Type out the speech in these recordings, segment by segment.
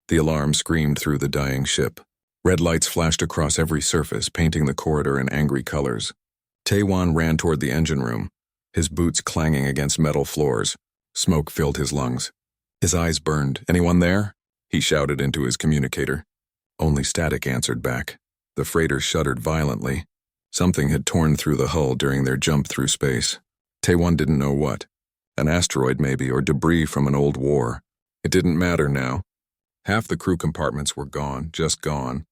The alarm screamed through the dying ship. Red lights flashed across every surface, painting the corridor in angry colors. Taewon ran toward the engine room, his boots clanging against metal floors. Smoke filled his lungs. His eyes burned. "Anyone there?" he shouted into his communicator. Only static answered back. The freighter shuddered violently. Something had torn through the hull during their jump through space. Taewon didn't know what. An asteroid maybe, or debris from an old war. It didn't matter now. Half the crew compartments were gone, just gone.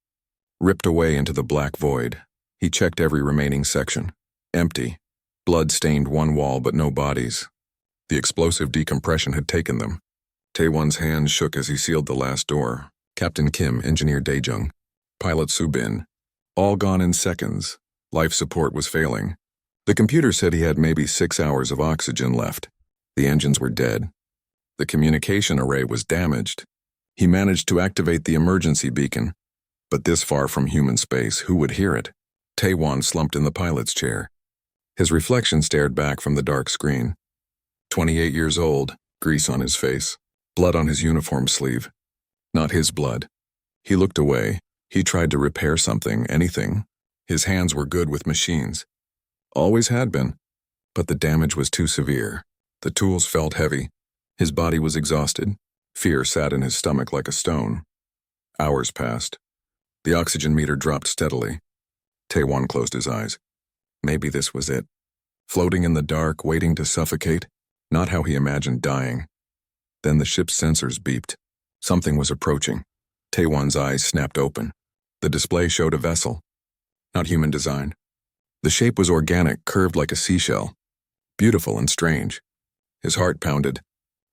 Ripped away into the black void. He checked every remaining section. Empty. Blood stained one wall, but no bodies. The explosive decompression had taken them. Taewon's hand shook as he sealed the last door. Captain Kim, Engineer Daejung, Pilot Subin. All gone in seconds. Life support was failing. The computer said he had maybe 6 hours of oxygen left. The engines were dead. The communication array was damaged. He managed to activate the emergency beacon. But this far from human space, who would hear it? Taewon slumped in the pilot's chair. His reflection stared back from the dark screen. 28 years old, grease on his face, blood on his uniform sleeve. Not his blood. He looked away. He tried to repair something, anything. His hands were good with machines. Always had been. But the damage was too severe. The tools felt heavy. His body was exhausted. Fear sat in his stomach like a stone. Hours passed. The oxygen meter dropped steadily. Taewon closed his eyes. Maybe this was it. Floating in the dark, waiting to suffocate. Not how he imagined dying. Then the ship's sensors beeped. Something was approaching. Taewon's eyes snapped open. The display showed a vessel. Not human design. The shape was organic, curved like a seashell. Beautiful and strange. His heart pounded.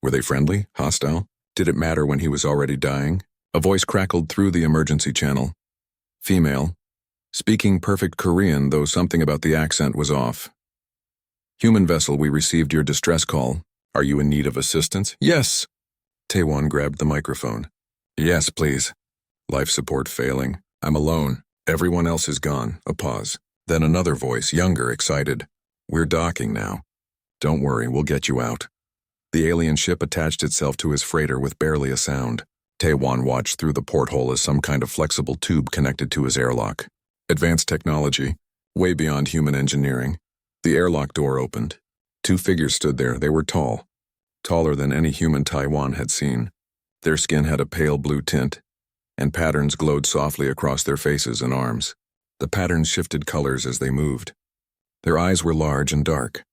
Were they friendly? Hostile? Did it matter when he was already dying? A voice crackled through the emergency channel. Female. Speaking perfect Korean, though something about the accent was off. Human vessel, we received your distress call. Are you in need of assistance? Yes. Taewon grabbed the microphone. Yes, please. Life support failing. I'm alone. Everyone else is gone. A pause. Then another voice, younger, excited. We're docking now. Don't worry, we'll get you out. The alien ship attached itself to his freighter with barely a sound. Taewon watched through the porthole as some kind of flexible tube connected to his airlock. Advanced technology, way beyond human engineering. The airlock door opened. 2 figures stood there. They were tall. Taller than any human Taewon had seen. Their skin had a pale blue tint, and patterns glowed softly across their faces and arms. The patterns shifted colors as they moved. Their eyes were large and dark.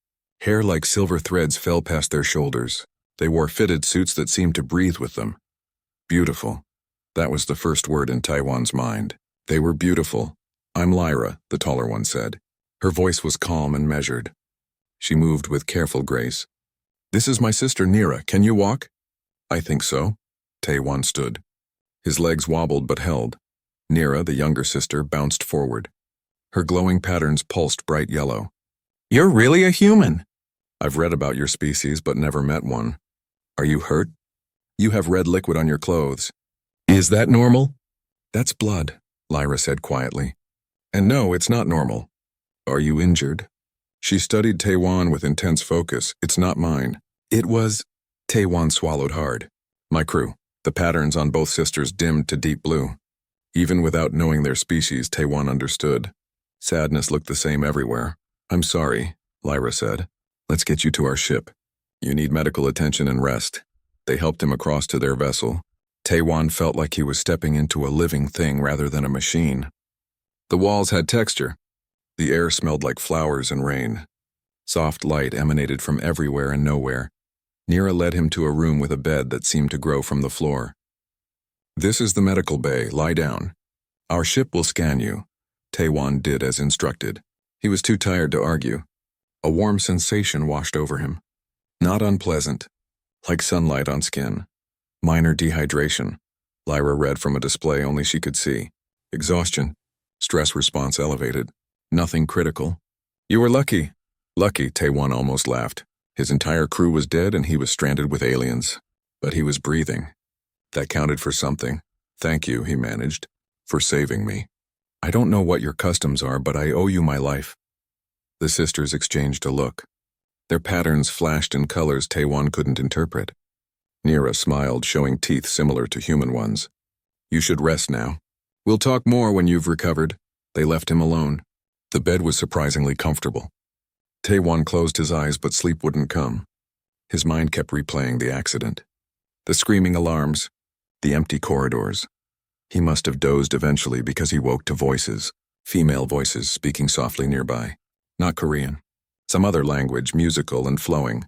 Hair like silver threads fell past their shoulders. They wore fitted suits that seemed to breathe with them. Beautiful. That was the first word in Taewon's mind. They were beautiful. I'm Lyra, the taller one said. Her voice was calm and measured. She moved with careful grace. This is my sister Nira. Can you walk? I think so. Taewon stood. His legs wobbled but held. Nira, the younger sister, bounced forward. Her glowing patterns pulsed bright yellow. You're really a human. I've read about your species but never met one. Are you hurt? You have red liquid on your clothes. Is that normal? That's blood, Lyra said quietly. And no, it's not normal. Are you injured? She studied Taewon with intense focus. It's not mine. It was... Taewon swallowed hard. My crew. The patterns on both sisters dimmed to deep blue. Even without knowing their species, Taewon understood. Sadness looked the same everywhere. I'm sorry, Lyra said. Let's get you to our ship. You need medical attention and rest. They helped him across to their vessel. Taewon felt like he was stepping into a living thing rather than a machine. The walls had texture. The air smelled like flowers and rain. Soft light emanated from everywhere and nowhere. Nira led him to a room with a bed that seemed to grow from the floor. This is the medical bay. Lie down. Our ship will scan you. Taewon did as instructed. He was too tired to argue. A warm sensation washed over him. Not unpleasant. Like sunlight on skin. Minor dehydration. Lyra read from a display only she could see. Exhaustion. Stress response elevated. Nothing critical. You were lucky. Lucky, Taewon almost laughed. His entire crew was dead and he was stranded with aliens. But he was breathing. That counted for something. Thank you, he managed, for saving me. I don't know what your customs are, but I owe you my life. The sisters exchanged a look. Their patterns flashed in colors Taewon couldn't interpret. Nira smiled, showing teeth similar to human ones. You should rest now. We'll talk more when you've recovered. They left him alone. The bed was surprisingly comfortable. Taewon closed his eyes, but sleep wouldn't come. His mind kept replaying the accident. The screaming alarms, the empty corridors. He must have dozed eventually because he woke to voices, female voices speaking softly nearby. Not Korean. Some other language, musical and flowing.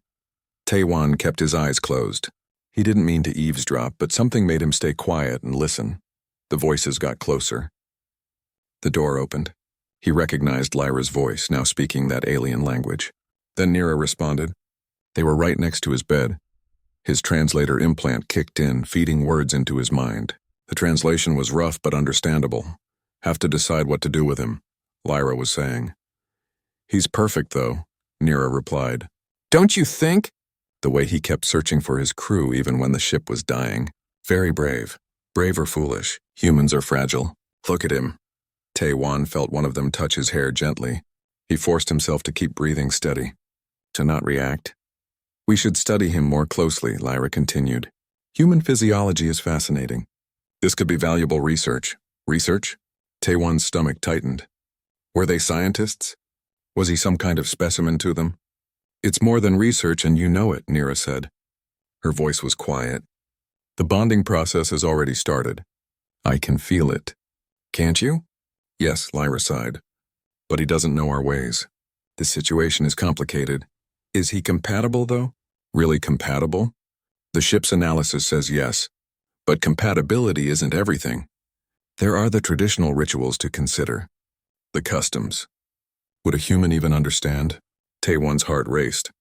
Taewon kept his eyes closed. He didn't mean to eavesdrop, but something made him stay quiet and listen. The voices got closer. The door opened. He recognized Lyra's voice, now speaking that alien language. Then Nira responded. They were right next to his bed. His translator implant kicked in, feeding words into his mind. The translation was rough but understandable. Have to decide what to do with him, Lyra was saying. He's perfect, though, Nira replied. Don't you think? The way he kept searching for his crew even when the ship was dying. Very brave. Brave or foolish. Humans are fragile. Look at him. Taewon felt one of them touch his hair gently. He forced himself to keep breathing steady. To not react. We should study him more closely, Lyra continued. Human physiology is fascinating. This could be valuable research. Research? Taewon's stomach tightened. Were they scientists? Was he some kind of specimen to them? It's more than research, and you know it, Nira said. Her voice was quiet. The bonding process has already started. I can feel it. Can't you? Yes, Lyra sighed. But he doesn't know our ways. The situation is complicated. Is he compatible, though? Really compatible? The ship's analysis says yes. But compatibility isn't everything. There are the traditional rituals to consider. The customs. Would a human even understand? Taewon's heart raced.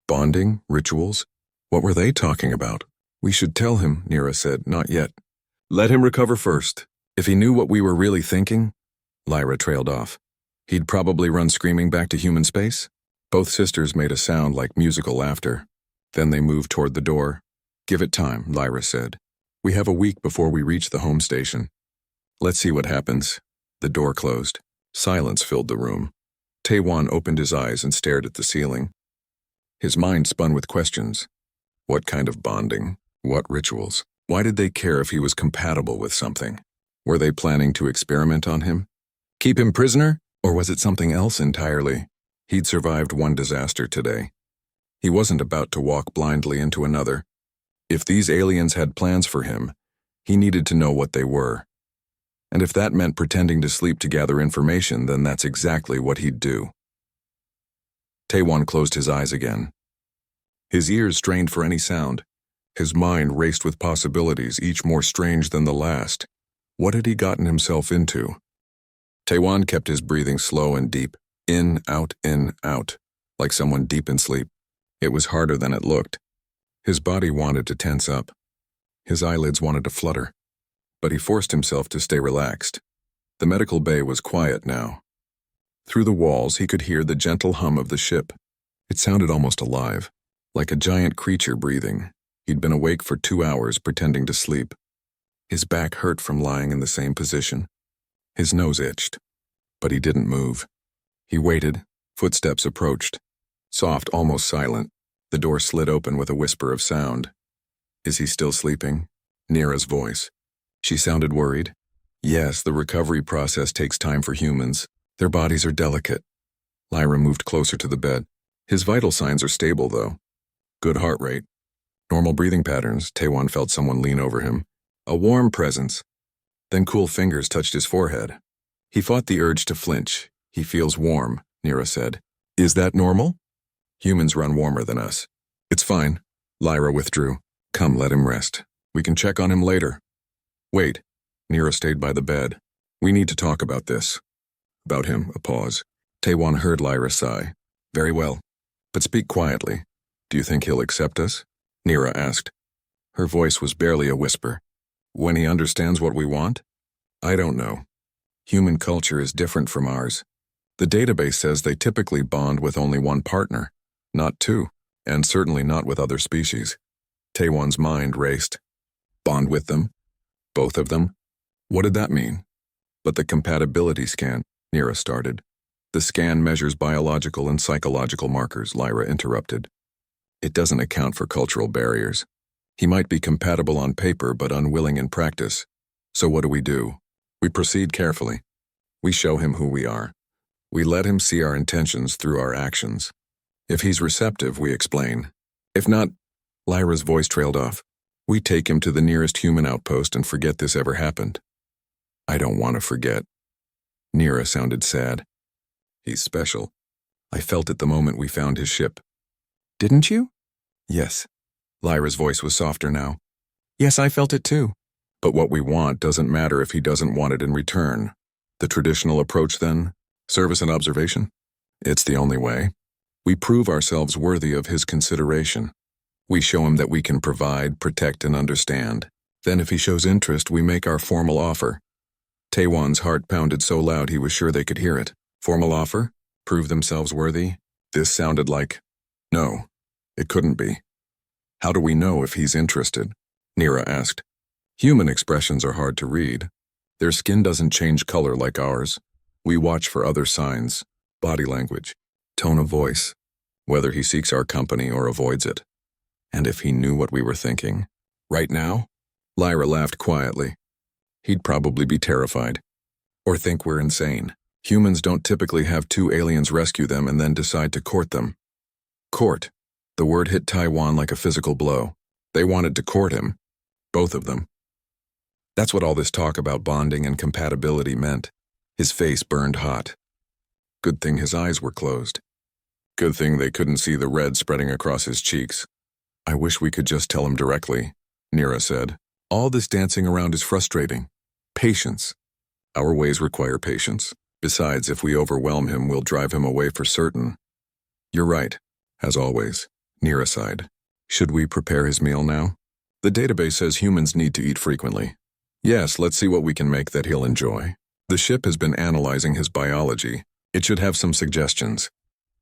Bonding? Rituals? What were they talking about? We should tell him, Nira said, not yet. Let him recover first. If he knew what we were really thinking, Lyra trailed off. He'd probably run screaming back to human space. Both sisters made a sound like musical laughter. Then they moved toward the door. Give it time, Lyra said. We have a week before we reach the home station. Let's see what happens. The door closed. Silence filled the room. Taewon opened his eyes and stared at the ceiling. His mind spun with questions. What kind of bonding? What rituals? Why did they care if he was compatible with something? Were they planning to experiment on him? Keep him prisoner? Or was it something else entirely? He'd survived one disaster today. He wasn't about to walk blindly into another. If these aliens had plans for him, he needed to know what they were. And if that meant pretending to sleep to gather information, then that's exactly what he'd do. Taewon closed his eyes again. His ears strained for any sound. His mind raced with possibilities, each more strange than the last. What had he gotten himself into? Taewon kept his breathing slow and deep, in, out, like someone deep in sleep. It was harder than it looked. His body wanted to tense up. His eyelids wanted to flutter. But he forced himself to stay relaxed. The medical bay was quiet now. Through the walls, he could hear the gentle hum of the ship. It sounded almost alive, like a giant creature breathing. He'd been awake for 2 hours pretending to sleep. His back hurt from lying in the same position. His nose itched, but he didn't move. He waited. Footsteps approached. Soft, almost silent. The door slid open with a whisper of sound. Is he still sleeping? Nira's voice. She sounded worried. Yes, the recovery process takes time for humans. Their bodies are delicate. Lyra moved closer to the bed. His vital signs are stable, though. Good heart rate. Normal breathing patterns. Taewon felt someone lean over him. A warm presence. Then cool fingers touched his forehead. He fought the urge to flinch. He feels warm, Nira said. Is that normal? Humans run warmer than us. It's fine. Lyra withdrew. Come, let him rest. We can check on him later. Wait. Nira stayed by the bed. We need to talk about this. About him, a pause. Taewon heard Lyra sigh. Very well. But speak quietly. Do you think he'll accept us? Nira asked. Her voice was barely a whisper. When he understands what we want? I don't know. Human culture is different from ours. The database says they typically bond with only one partner, not two, and certainly not with other species. Taewon's mind raced. Bond with them? Both of them? What did that mean? But the compatibility scan, Nira started. The scan measures biological and psychological markers, Lyra interrupted. It doesn't account for cultural barriers. He might be compatible on paper but unwilling in practice. So what do? We proceed carefully. We show him who we are. We let him see our intentions through our actions. If he's receptive, we explain. If not, Lyra's voice trailed off. We take him to the nearest human outpost and forget this ever happened. I don't want to forget. Nira sounded sad. He's special. I felt it the moment we found his ship. Didn't you? Yes. Lyra's voice was softer now. Yes, I felt it too. But what we want doesn't matter if he doesn't want it in return. The traditional approach then? Service and observation? It's the only way. We prove ourselves worthy of his consideration. We show him that we can provide, protect, and understand. Then if he shows interest, we make our formal offer. Taewan's heart pounded so loud he was sure they could hear it. Formal offer? Prove themselves worthy? This sounded like, no, it couldn't be. How do we know if he's interested? Nira asked. Human expressions are hard to read. Their skin doesn't change color like ours. We watch for other signs, body language, tone of voice, whether he seeks our company or avoids it. And if he knew what we were thinking. Right now? Lyra laughed quietly. He'd probably be terrified. Or think we're insane. Humans don't typically have two aliens rescue them and then decide to court them. Court. The word hit Taewan like a physical blow. They wanted to court him. Both of them. That's what all this talk about bonding and compatibility meant. His face burned hot. Good thing his eyes were closed. Good thing they couldn't see the red spreading across his cheeks. I wish we could just tell him directly, Nira said. All this dancing around is frustrating. Patience. Our ways require patience. Besides, if we overwhelm him, we'll drive him away for certain. You're right, as always, Nira sighed. Should we prepare his meal now? The database says humans need to eat frequently. Yes, let's see what we can make that he'll enjoy. The ship has been analyzing his biology. It should have some suggestions.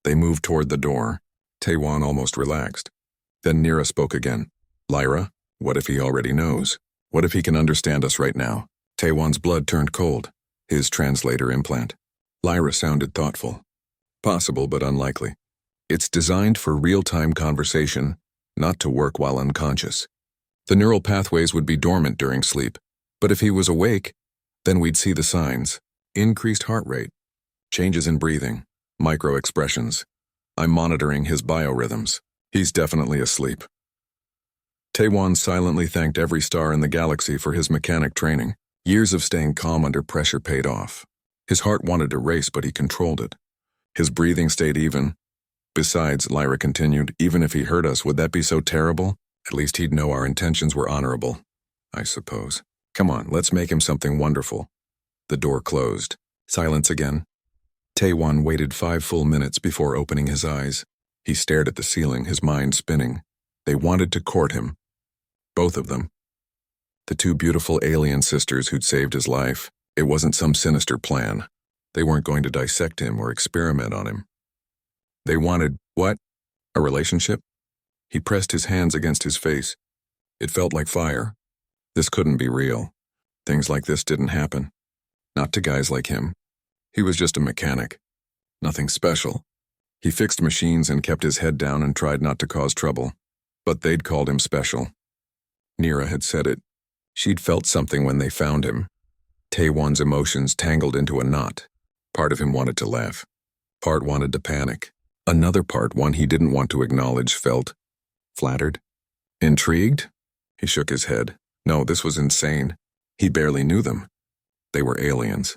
They moved toward the door. Taewan almost relaxed. Then Nira spoke again. Lyra, what if he already knows? What if he can understand us right now? Taewan's blood turned cold. His translator implant. Lyra sounded thoughtful. Possible, but unlikely. It's designed for real-time conversation, not to work while unconscious. The neural pathways would be dormant during sleep. But if he was awake, then we'd see the signs. Increased heart rate, changes in breathing, micro-expressions. I'm monitoring his biorhythms. He's definitely asleep. Taewan silently thanked every star in the galaxy for his mechanic training. Years of staying calm under pressure paid off. His heart wanted to race, but he controlled it. His breathing stayed even. Besides, Lyra continued, even if he hurt us, would that be so terrible? At least he'd know our intentions were honorable, I suppose. Come on, let's make him something wonderful. The door closed. Silence again. Taewan waited 5 full minutes before opening his eyes. He stared at the ceiling, his mind spinning. They wanted to court him. Both of them. The 2 beautiful alien sisters who'd saved his life. It wasn't some sinister plan. They weren't going to dissect him or experiment on him. They wanted, what? A relationship? He pressed his hands against his face. It felt like fire. This couldn't be real. Things like this didn't happen. Not to guys like him. He was just a mechanic. Nothing special. He fixed machines and kept his head down and tried not to cause trouble. But they'd called him special. Nira had said it. She'd felt something when they found him. Taewan's emotions tangled into a knot. Part of him wanted to laugh. Part wanted to panic. Another part, one he didn't want to acknowledge, felt flattered. Intrigued? He shook his head. No, this was insane. He barely knew them. They were aliens.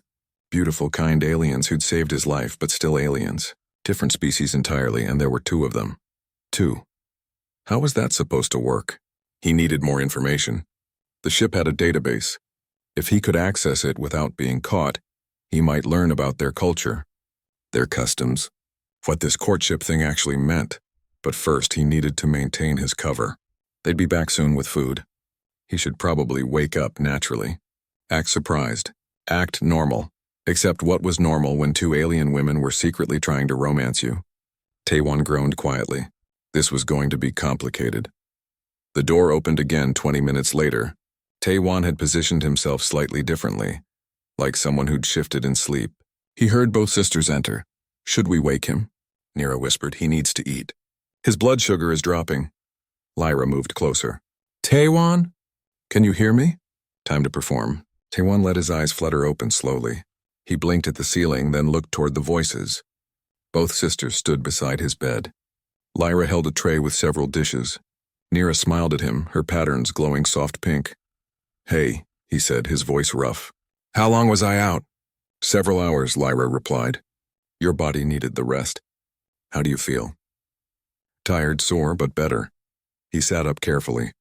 Beautiful, kind aliens who'd saved his life, but still aliens. Different species entirely, and there were 2 of them. 2. How was that supposed to work? He needed more information. The ship had a database. If he could access it without being caught, he might learn about their culture, their customs, what this courtship thing actually meant. But first, he needed to maintain his cover. They'd be back soon with food. He should probably wake up naturally. Act surprised. Act normal. Except what was normal when 2 alien women were secretly trying to romance you? Taewan groaned quietly. This was going to be complicated. The door opened again 20 minutes later. Taewan had positioned himself slightly differently, like someone who'd shifted in sleep. He heard both sisters enter. Should we wake him? Nira whispered. He needs to eat. His blood sugar is dropping. Lyra moved closer. Taewan? Can you hear me? Time to perform. Taewon let his eyes flutter open slowly. He blinked at the ceiling, then looked toward the voices. Both sisters stood beside his bed. Lyra held a tray with several dishes. Nira smiled at him, her patterns glowing soft pink. "Hey," he said, his voice rough. "How long was I out?" "Several hours," Lyra replied. "Your body needed the rest. How do you feel?" "Tired, sore, but better." He sat up carefully.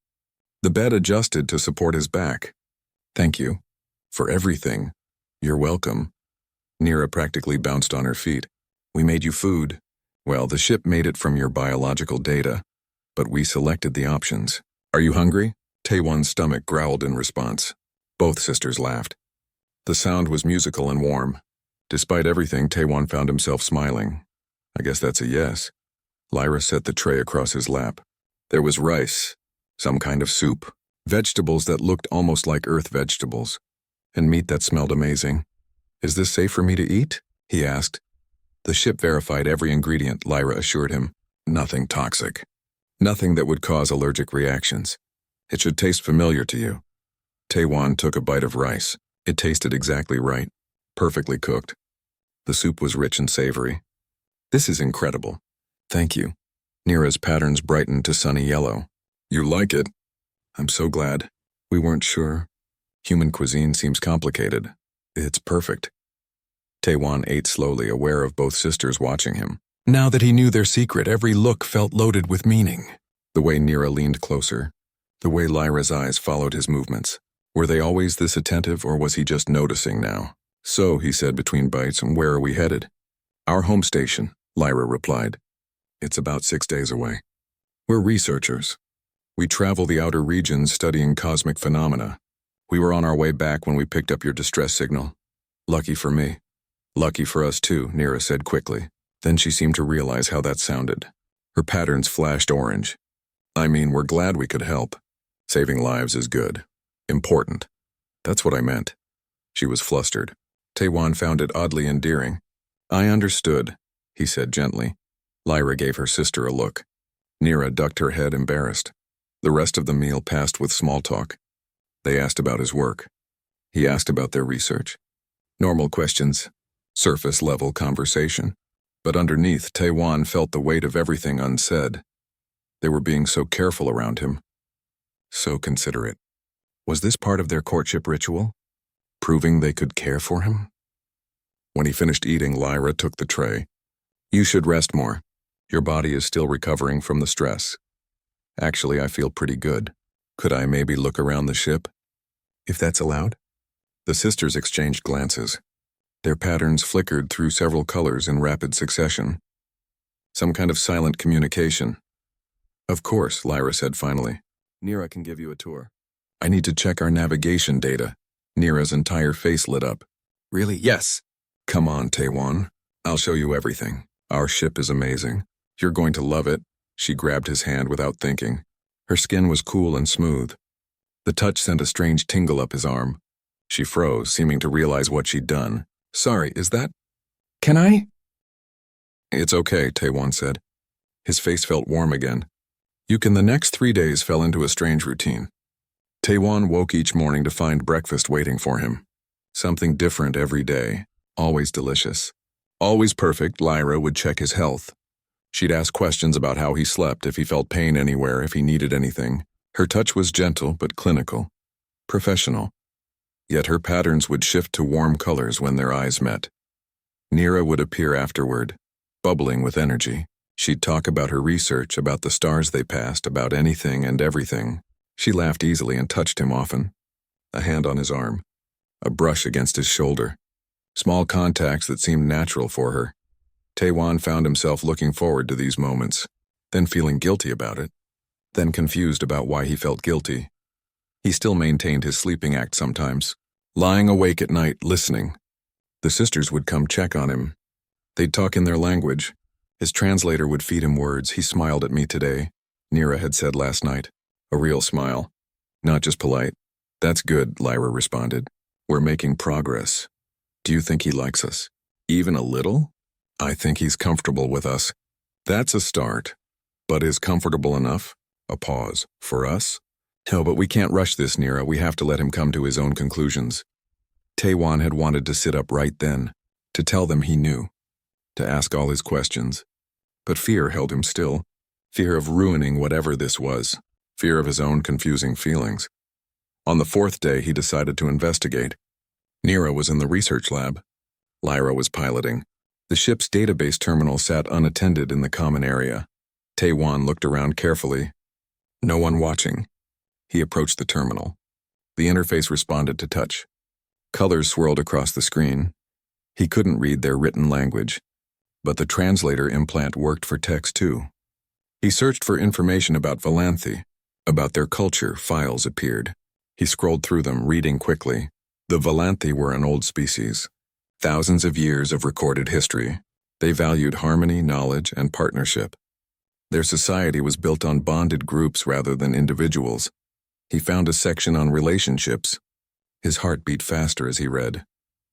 The bed adjusted to support his back. "Thank you. For everything. You're welcome." Nira practically bounced on her feet. "We made you food. Well, the ship made it from your biological data, but we selected the options. Are you hungry?" Taewon's stomach growled in response. Both sisters laughed. The sound was musical and warm. Despite everything, Taewon found himself smiling. "I guess that's a yes." Lyra set the tray across his lap. There was rice, some kind of soup, vegetables that looked almost like earth vegetables, and meat that smelled amazing. "Is this safe for me to eat?" he asked. The ship verified every ingredient, Lyra assured him. Nothing toxic. Nothing that would cause allergic reactions. It should taste familiar to you. Taewon took a bite of rice. It tasted exactly right, perfectly cooked. The soup was rich and savory. "This is incredible." "Thank you." Nira's patterns brightened to sunny yellow. "You like it?" "I'm so glad. We weren't sure. Human cuisine seems complicated. It's perfect." Taewon ate slowly, aware of both sisters watching him. Now that he knew their secret, every look felt loaded with meaning. The way Nira leaned closer, the way Lyra's eyes followed his movements. Were they always this attentive, or was he just noticing now? "So," he said between bites, "where are we headed?" "Our home station," Lyra replied. "It's about 6 days away. We're researchers. We travel the outer regions studying cosmic phenomena. We were on our way back when we picked up your distress signal. Lucky for me." "Lucky for us too," Nira said quickly. Then she seemed to realize how that sounded. Her patterns flashed orange. "I mean, we're glad we could help. Saving lives is good. Important. That's what I meant." She was flustered. Taewon found it oddly endearing. "I understood," he said gently. Lyra gave her sister a look. Nira ducked her head, embarrassed. The rest of the meal passed with small talk. They asked about his work. He asked about their research. Normal questions, surface-level conversation. But underneath, Taewon felt the weight of everything unsaid. They were being so careful around him. So considerate. Was this part of their courtship ritual? Proving they could care for him? When he finished eating, Lyra took the tray. "You should rest more. Your body is still recovering from the stress." "Actually, I feel pretty good. Could I maybe look around the ship? If that's allowed?" The sisters exchanged glances. Their patterns flickered through several colors in rapid succession. Some kind of silent communication. "Of course," Lyra said finally. "Nira can give you a tour." "I need to check our navigation data." Nira's entire face lit up. "Really? Yes." "Come on, Taewon. I'll show you everything. Our ship is amazing. You're going to love it." She grabbed his hand without thinking. Her skin was cool and smooth. The touch sent a strange tingle up his arm. She froze, seeming to realize what she'd done. "Sorry, is that? Can I?" "It's okay," Taewon said. His face felt warm again. You can. The next 3 days fell into a strange routine. Taewon woke each morning to find breakfast waiting for him. Something different every day, always delicious. Always perfect, Lyra would check his health. She'd ask questions about how he slept, if he felt pain anywhere, if he needed anything. Her touch was gentle but clinical, professional. Yet her patterns would shift to warm colors when their eyes met. Nira would appear afterward, bubbling with energy. She'd talk about her research, about the stars they passed, about anything and everything. She laughed easily and touched him often. A hand on his arm, a brush against his shoulder. Small contacts that seemed natural for her. Taewon found himself looking forward to these moments, then feeling guilty about it, then confused about why he felt guilty. He still maintained his sleeping act sometimes, lying awake at night, listening. The sisters would come check on him. They'd talk in their language. His translator would feed him words. "He smiled at me today," Nira had said last night. A real smile. Not just polite. "That's good," Lyra responded. "We're making progress. Do you think he likes us? Even a little? I think he's comfortable with us." "That's a start. But is comfortable enough?" A pause. "For us?" "No, but we can't rush this, Nira. We have to let him come to his own conclusions." Taewon had wanted to sit up right then, to tell them he knew, to ask all his questions. But fear held him still. Fear of ruining whatever this was. Fear of his own confusing feelings. On the fourth day, he decided to investigate. Nira was in the research lab. Lyra was piloting. The ship's database terminal sat unattended in the common area. Taewon looked around carefully. No one watching. He approached the terminal. The interface responded to touch. Colors swirled across the screen. He couldn't read their written language, but the translator implant worked for text too. He searched for information about Valanthi. About their culture, files appeared. He scrolled through them, reading quickly. The Valanthi were an old species. Thousands of years of recorded history. They valued harmony, knowledge, and partnership. Their society was built on bonded groups rather than individuals. He found a section on relationships. His heart beat faster as he read.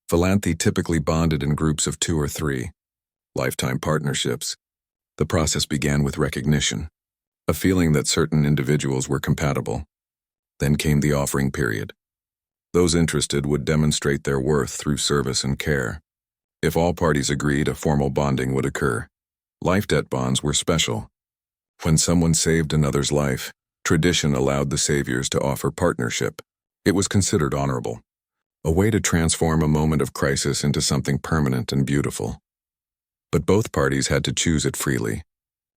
Valanthi typically bonded in groups of 2 or 3. Lifetime partnerships. The process began with recognition. A feeling that certain individuals were compatible. Then came the offering period. Those interested would demonstrate their worth through service and care. If all parties agreed, a formal bonding would occur. Life debt bonds were special. When someone saved another's life, tradition allowed the saviors to offer partnership. It was considered honorable. A way to transform a moment of crisis into something permanent and beautiful. But both parties had to choose it freely.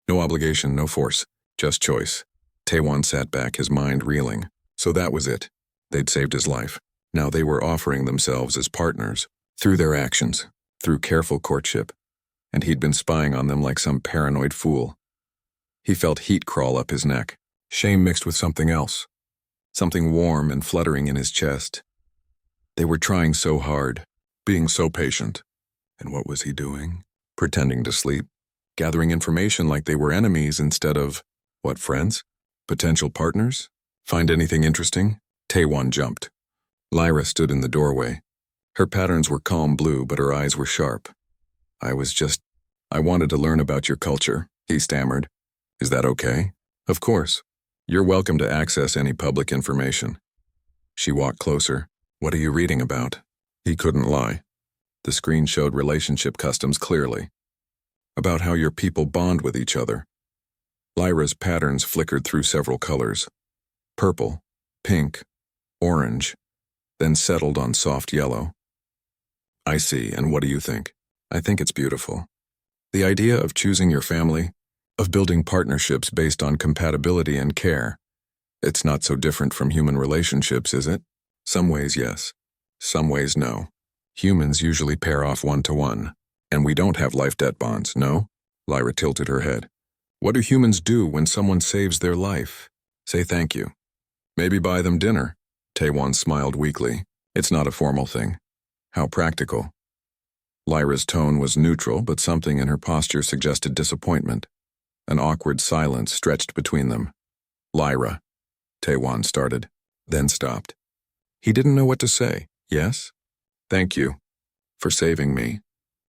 No obligation, no force, just choice. Taewon sat back, his mind reeling. So that was it. They'd saved his life. Now they were offering themselves as partners, through their actions, through careful courtship. And he'd been spying on them like some paranoid fool. He felt heat crawl up his neck, shame mixed with something else. Something warm and fluttering in his chest. They were trying so hard, being so patient. And what was he doing? Pretending to sleep, gathering information like they were enemies instead of, what, friends? Potential partners? Find anything interesting? Taewon jumped. Lyra stood in the doorway. Her patterns were calm blue, but her eyes were sharp. I wanted to learn about your culture, he stammered. Is that okay? Of course. You're welcome to access any public information. She walked closer. What are you reading about? He couldn't lie. The screen showed relationship customs clearly. About how your people bond with each other. Lyra's patterns flickered through several colors. Purple, pink, orange, then settled on soft yellow. I see, and what do you think? I think it's beautiful. The idea of choosing your family, of building partnerships based on compatibility and care. It's not so different from human relationships, is it? Some ways, yes. Some ways, no. Humans usually pair off 1-to-1. And we don't have life debt bonds, no? Lyra tilted her head. What do humans do when someone saves their life? Say thank you. Maybe buy them dinner. Taewon smiled weakly. It's not a formal thing. How practical. Lyra's tone was neutral, but something in her posture suggested disappointment. An awkward silence stretched between them. Lyra, Taewon started, then stopped. He didn't know what to say. Yes? Thank you. For saving me.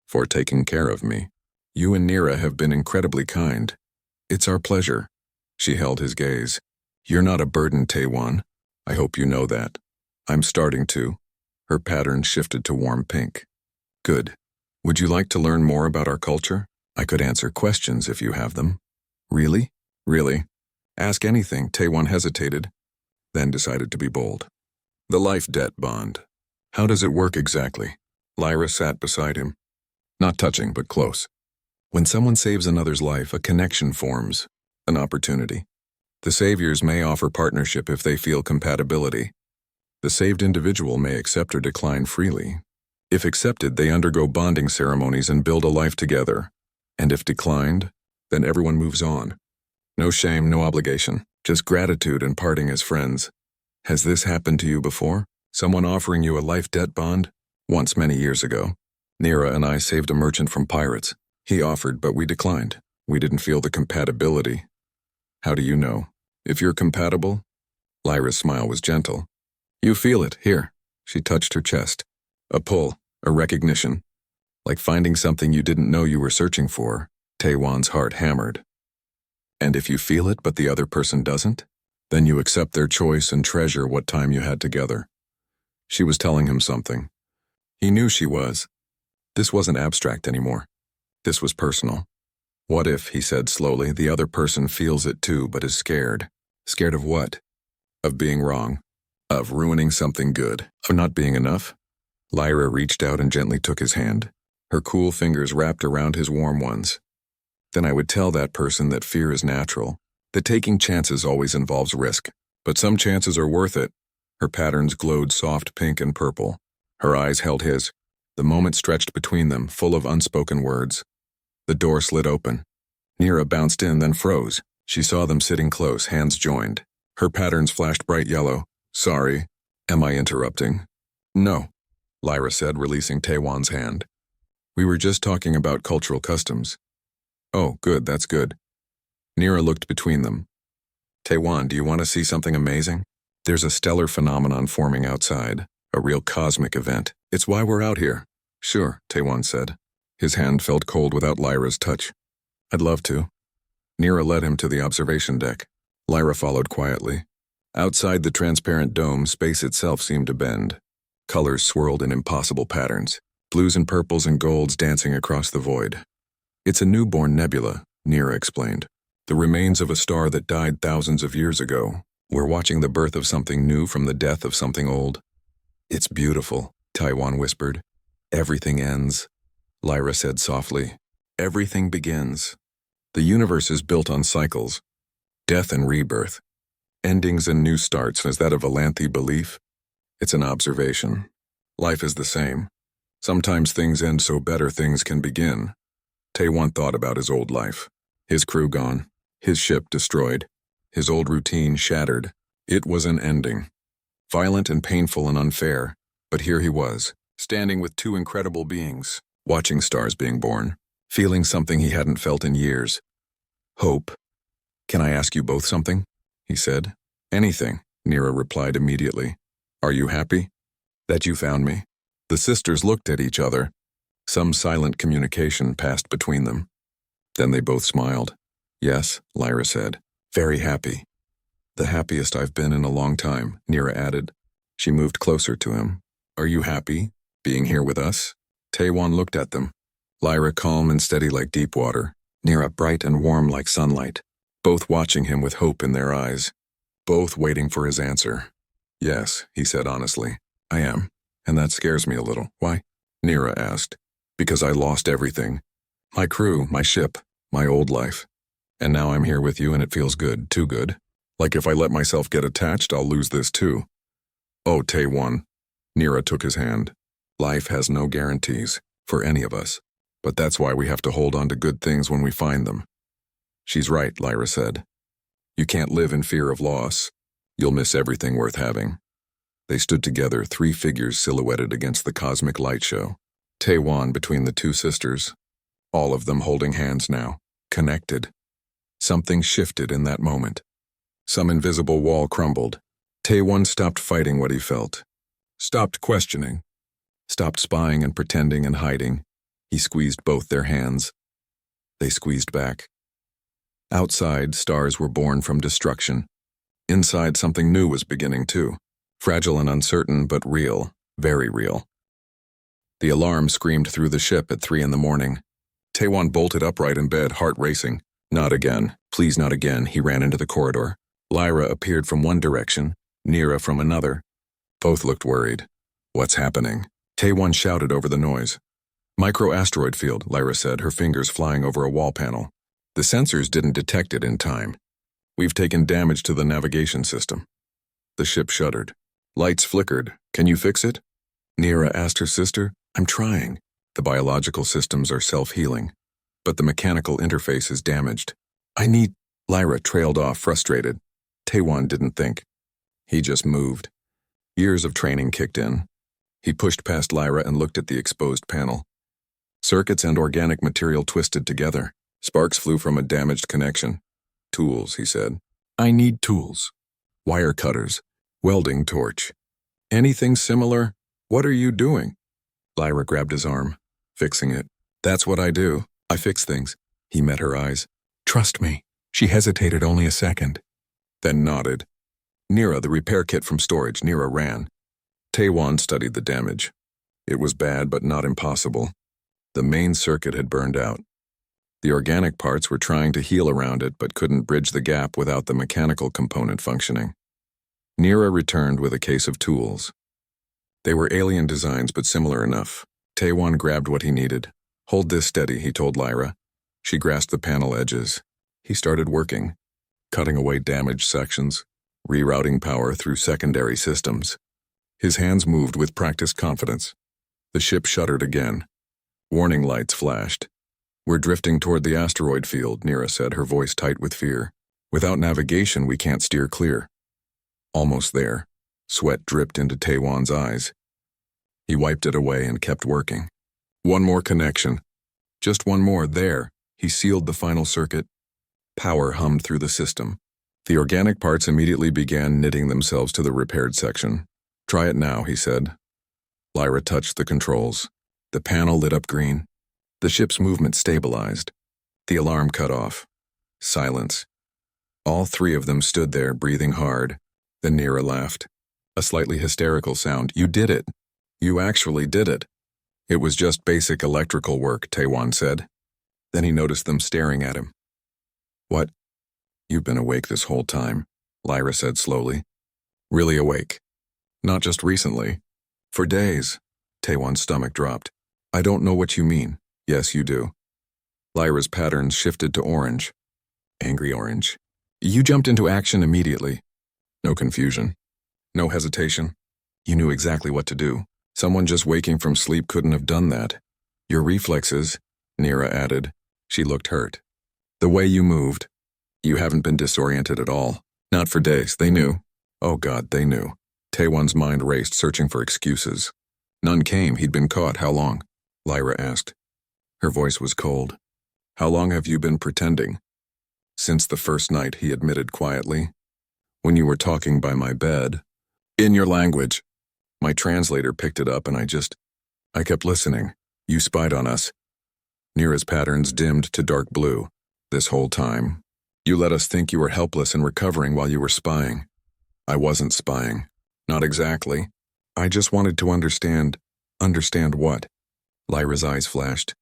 For taking care of me. You and Nira have been incredibly kind. It's our pleasure. She held his gaze. You're not a burden, Taewon. I hope you know that. I'm starting to. Her pattern shifted to warm pink. Good. Would you like to learn more about our culture? I could answer questions if you have them. Really? Really. Ask anything. Taewon hesitated, then decided to be bold. The life debt bond. How does it work exactly? Lyra sat beside him. Not touching, but close. When someone saves another's life, a connection forms, an opportunity. The saviors may offer partnership if they feel compatibility. The saved individual may accept or decline freely. If accepted, they undergo bonding ceremonies and build a life together. And if declined, then everyone moves on. No shame, no obligation, just gratitude and parting as friends. Has this happened to you before? Someone offering you a life debt bond? Once many years ago. Nira and I saved a merchant from pirates. He offered, but we declined. We didn't feel the compatibility. How do you know? If you're compatible? Lyra's smile was gentle. You feel it, here. She touched her chest. A pull, a recognition. Like finding something you didn't know you were searching for. Taewon's heart hammered. And if you feel it but the other person doesn't? Then you accept their choice and treasure what time you had together. She was telling him something. He knew she was. This wasn't abstract anymore. This was personal. What if, he said slowly, the other person feels it too but is scared? Scared of what? Of being wrong. Of ruining something good. Of not being enough? Lyra reached out and gently took his hand. Her cool fingers wrapped around his warm ones. Then I would tell that person that fear is natural, that taking chances always involves risk, but some chances are worth it. Her patterns glowed soft pink and purple. Her eyes held his. The moment stretched between them, full of unspoken words. The door slid open. Nira bounced in, then froze. She saw them sitting close, hands joined. Her patterns flashed bright yellow. Sorry. Am I interrupting? No, Lyra said, releasing Taewan's hand. We were just talking about cultural customs. Oh, good, that's good. Nira looked between them. Taewan, do you want to see something amazing? There's a stellar phenomenon forming outside, a real cosmic event. It's why we're out here. Sure, Taewan said. His hand felt cold without Lyra's touch. I'd love to. Nira led him to the observation deck. Lyra followed quietly. Outside the transparent dome, space itself seemed to bend. Colors swirled in impossible patterns, blues and purples and golds dancing across the void. It's a newborn nebula, Nira explained. The remains of a star that died thousands of years ago. We're watching the birth of something new from the death of something old. It's beautiful, Taewan whispered. Everything ends, Lyra said softly. Everything begins. The universe is built on cycles. Death and rebirth. Endings and new starts. Is that a Valanthi belief? It's an observation. Life is the same. Sometimes things end so better things can begin. Taewan thought about his old life. His crew gone. His ship destroyed. His old routine shattered. It was an ending. Violent and painful and unfair. But here he was, standing with two incredible beings, watching stars being born, feeling something he hadn't felt in years. Hope. Can I ask you both something? He said. Anything, Nira replied immediately. Are you happy? That you found me? The sisters looked at each other. Some silent communication passed between them. Then they both smiled. Yes, Lyra said. Very happy. The happiest I've been in a long time, Nira added. She moved closer to him. Are you happy, being here with us? Taewan looked at them. Lyra calm and steady like deep water. Nira bright and warm like sunlight. Both watching him with hope in their eyes. Both waiting for his answer. Yes, he said honestly. I am. And that scares me a little. Why? Nira asked. Because I lost everything. My crew, my ship, my old life. And now I'm here with you and it feels good, too good. Like if I let myself get attached, I'll lose this too. Oh, Taewan. Nira took his hand. Life has no guarantees, for any of us. But that's why we have to hold on to good things when we find them. She's right, Lyra said. You can't live in fear of loss. You'll miss everything worth having. They stood together, three figures silhouetted against the cosmic light show. Taewan between the two sisters. All of them holding hands now, connected. Something shifted in that moment. Some invisible wall crumbled. Taewan stopped fighting what he felt. Stopped questioning. Stopped spying and pretending and hiding. He squeezed both their hands. They squeezed back. Outside, stars were born from destruction. Inside, something new was beginning too. Fragile and uncertain, but real. Very real. The alarm screamed through the ship at 3 a.m. Taewan bolted upright in bed, heart racing. Not again. Please not again. He ran into the corridor. Lyra appeared from one direction, Nira from another. Both looked worried. What's happening? Taewan shouted over the noise. Micro-asteroid field, Lyra said, her fingers flying over a wall panel. The sensors didn't detect it in time. We've taken damage to the navigation system. The ship shuddered. Lights flickered. Can you fix it? Nira asked her sister. I'm trying. The biological systems are self-healing, but the mechanical interface is damaged. Lyra trailed off, frustrated. Taewan didn't think. He just moved. Years of training kicked in. He pushed past Lyra and looked at the exposed panel. Circuits and organic material twisted together. Sparks flew from a damaged connection. Tools, he said. I need tools. Wire cutters. Welding torch. Anything similar? What are you doing? Lyra grabbed his arm. Fixing it. That's what I do. I fix things. He met her eyes. Trust me. She hesitated only a second. Then nodded. Nira, the repair kit from storage. Nira ran. Taewan studied the damage. It was bad, but not impossible. The main circuit had burned out. The organic parts were trying to heal around it, but couldn't bridge the gap without the mechanical component functioning. Nira returned with a case of tools. They were alien designs, but similar enough. Taewon grabbed what he needed. "Hold this steady," he told Lyra. She grasped the panel edges. He started working, cutting away damaged sections, rerouting power through secondary systems. His hands moved with practiced confidence. The ship shuddered again. Warning lights flashed. "We're drifting toward the asteroid field," Nira said, her voice tight with fear. "Without navigation, we can't steer clear." Almost there. Sweat dripped into Taewon's eyes. He wiped it away and kept working. One more connection. Just one more. There. He sealed the final circuit. Power hummed through the system. The organic parts immediately began knitting themselves to the repaired section. "Try it now," he said. Lyra touched the controls. The panel lit up green. The ship's movement stabilized. The alarm cut off. Silence. All three of them stood there, breathing hard. Then Nira laughed. A slightly hysterical sound. "You did it. You actually did it." "It was just basic electrical work," Taewon said. Then he noticed them staring at him. "What? You've been awake this whole time," Lyra said slowly. "Really awake. Not just recently. For days." Taewon's stomach dropped. "I don't know what you mean." "Yes, you do." Lyra's patterns shifted to orange. Angry orange. "You jumped into action immediately." No confusion. No hesitation. You knew exactly what to do. Someone just waking from sleep couldn't have done that. "Your reflexes," Nira added. She looked hurt. "The way you moved. You haven't been disoriented at all. Not for days." They knew. Oh God, they knew. Taewon's mind raced, searching for excuses. None came. He'd been caught. "How long?" Lyra asked. Her voice was cold. "How long have you been pretending?" "Since the first night," he admitted quietly. "When you were talking by my bed. In your language." My translator picked it up and I kept listening. "You spied on us." Nira's patterns dimmed to dark blue. "This whole time. You let us think you were helpless and recovering while you were spying." "I wasn't spying. Not exactly. I just wanted to understand." "Understand what?" Lyra's eyes flashed.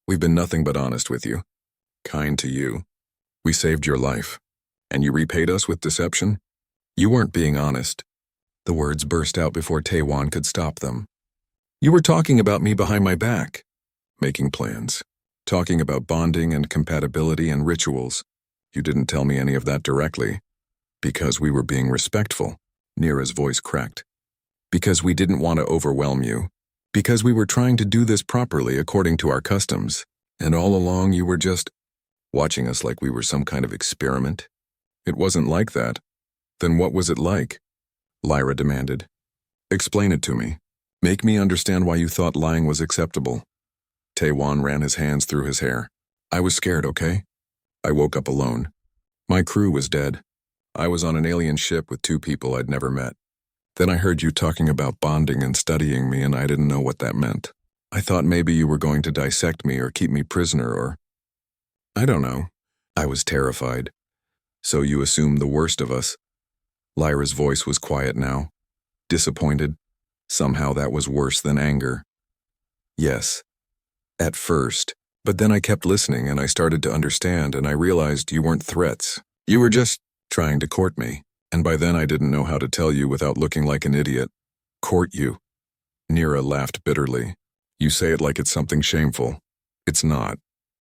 "We've been nothing but honest with you. Kind to you. We saved your life. And you repaid us with deception? You weren't being honest." The words burst out before Taewon could stop them. "You were talking about me behind my back. Making plans. Talking about bonding and compatibility and rituals. You didn't tell me any of that directly. Because we were being respectful." Nira's voice cracked. "Because we didn't want to overwhelm you. Because we were trying to do this properly according to our customs. And all along you were just watching us like we were some kind of experiment." "It wasn't like that." "Then what was it like?" Lyra demanded. "Explain it to me. Make me understand why you thought lying was acceptable." Taewon ran his hands through his hair. "I was scared, okay? I woke up alone. My crew was dead. I was on an alien ship with 2 people I'd never met. Then I heard you talking about bonding and studying me, and I didn't know what that meant. I thought maybe you were going to dissect me or keep me prisoner or... I don't know. I was terrified. So you assumed the worst of us." Lyra's voice was quiet now. Disappointed. Somehow that was worse than anger. "Yes. At first. But then I kept listening and I started to understand and I realized you weren't threats. You were just trying to court me. And by then I didn't know how to tell you without looking like an idiot." "Court you?" Nira laughed bitterly. "You say it like it's something shameful. It's not.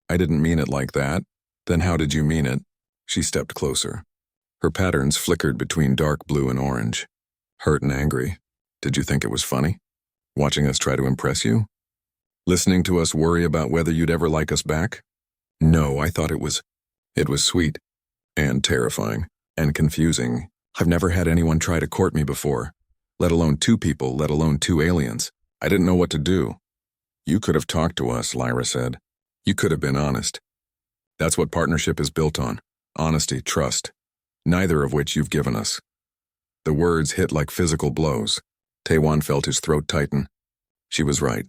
I didn't mean it like that." "Then how did you mean it?" She stepped closer. Her patterns flickered between dark blue and orange. "Hurt and angry. Did you think it was funny? Watching us try to impress you? Listening to us worry about whether you'd ever like us back?" "No, I thought it was sweet. And terrifying. And confusing. I've never had anyone try to court me before. Let alone 2 people, let alone 2 aliens. I didn't know what to do." "You could have talked to us," Lyra said. "You could have been honest. That's what partnership is built on. Honesty, trust. Neither of which you've given us." The words hit like physical blows. Taewon felt his throat tighten. She was right.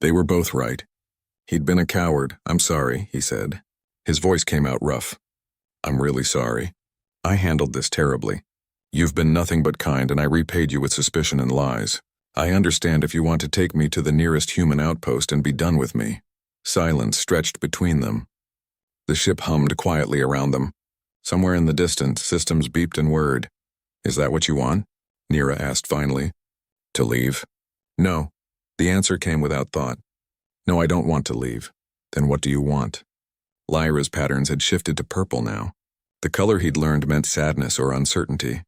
They were both right. He'd been a coward. "I'm sorry," he said. His voice came out rough. "I'm really sorry. I handled this terribly. You've been nothing but kind and I repaid you with suspicion and lies. I understand if you want to take me to the nearest human outpost and be done with me. Silence stretched between them. The ship hummed quietly around them. Somewhere in the distance, systems beeped and whirred. Is that what you want? Nira asked finally. To leave? No. The answer came without thought. No, I don't want to leave. Then what do you want? Lyra's patterns had shifted to purple now. The color he'd learned meant sadness or uncertainty.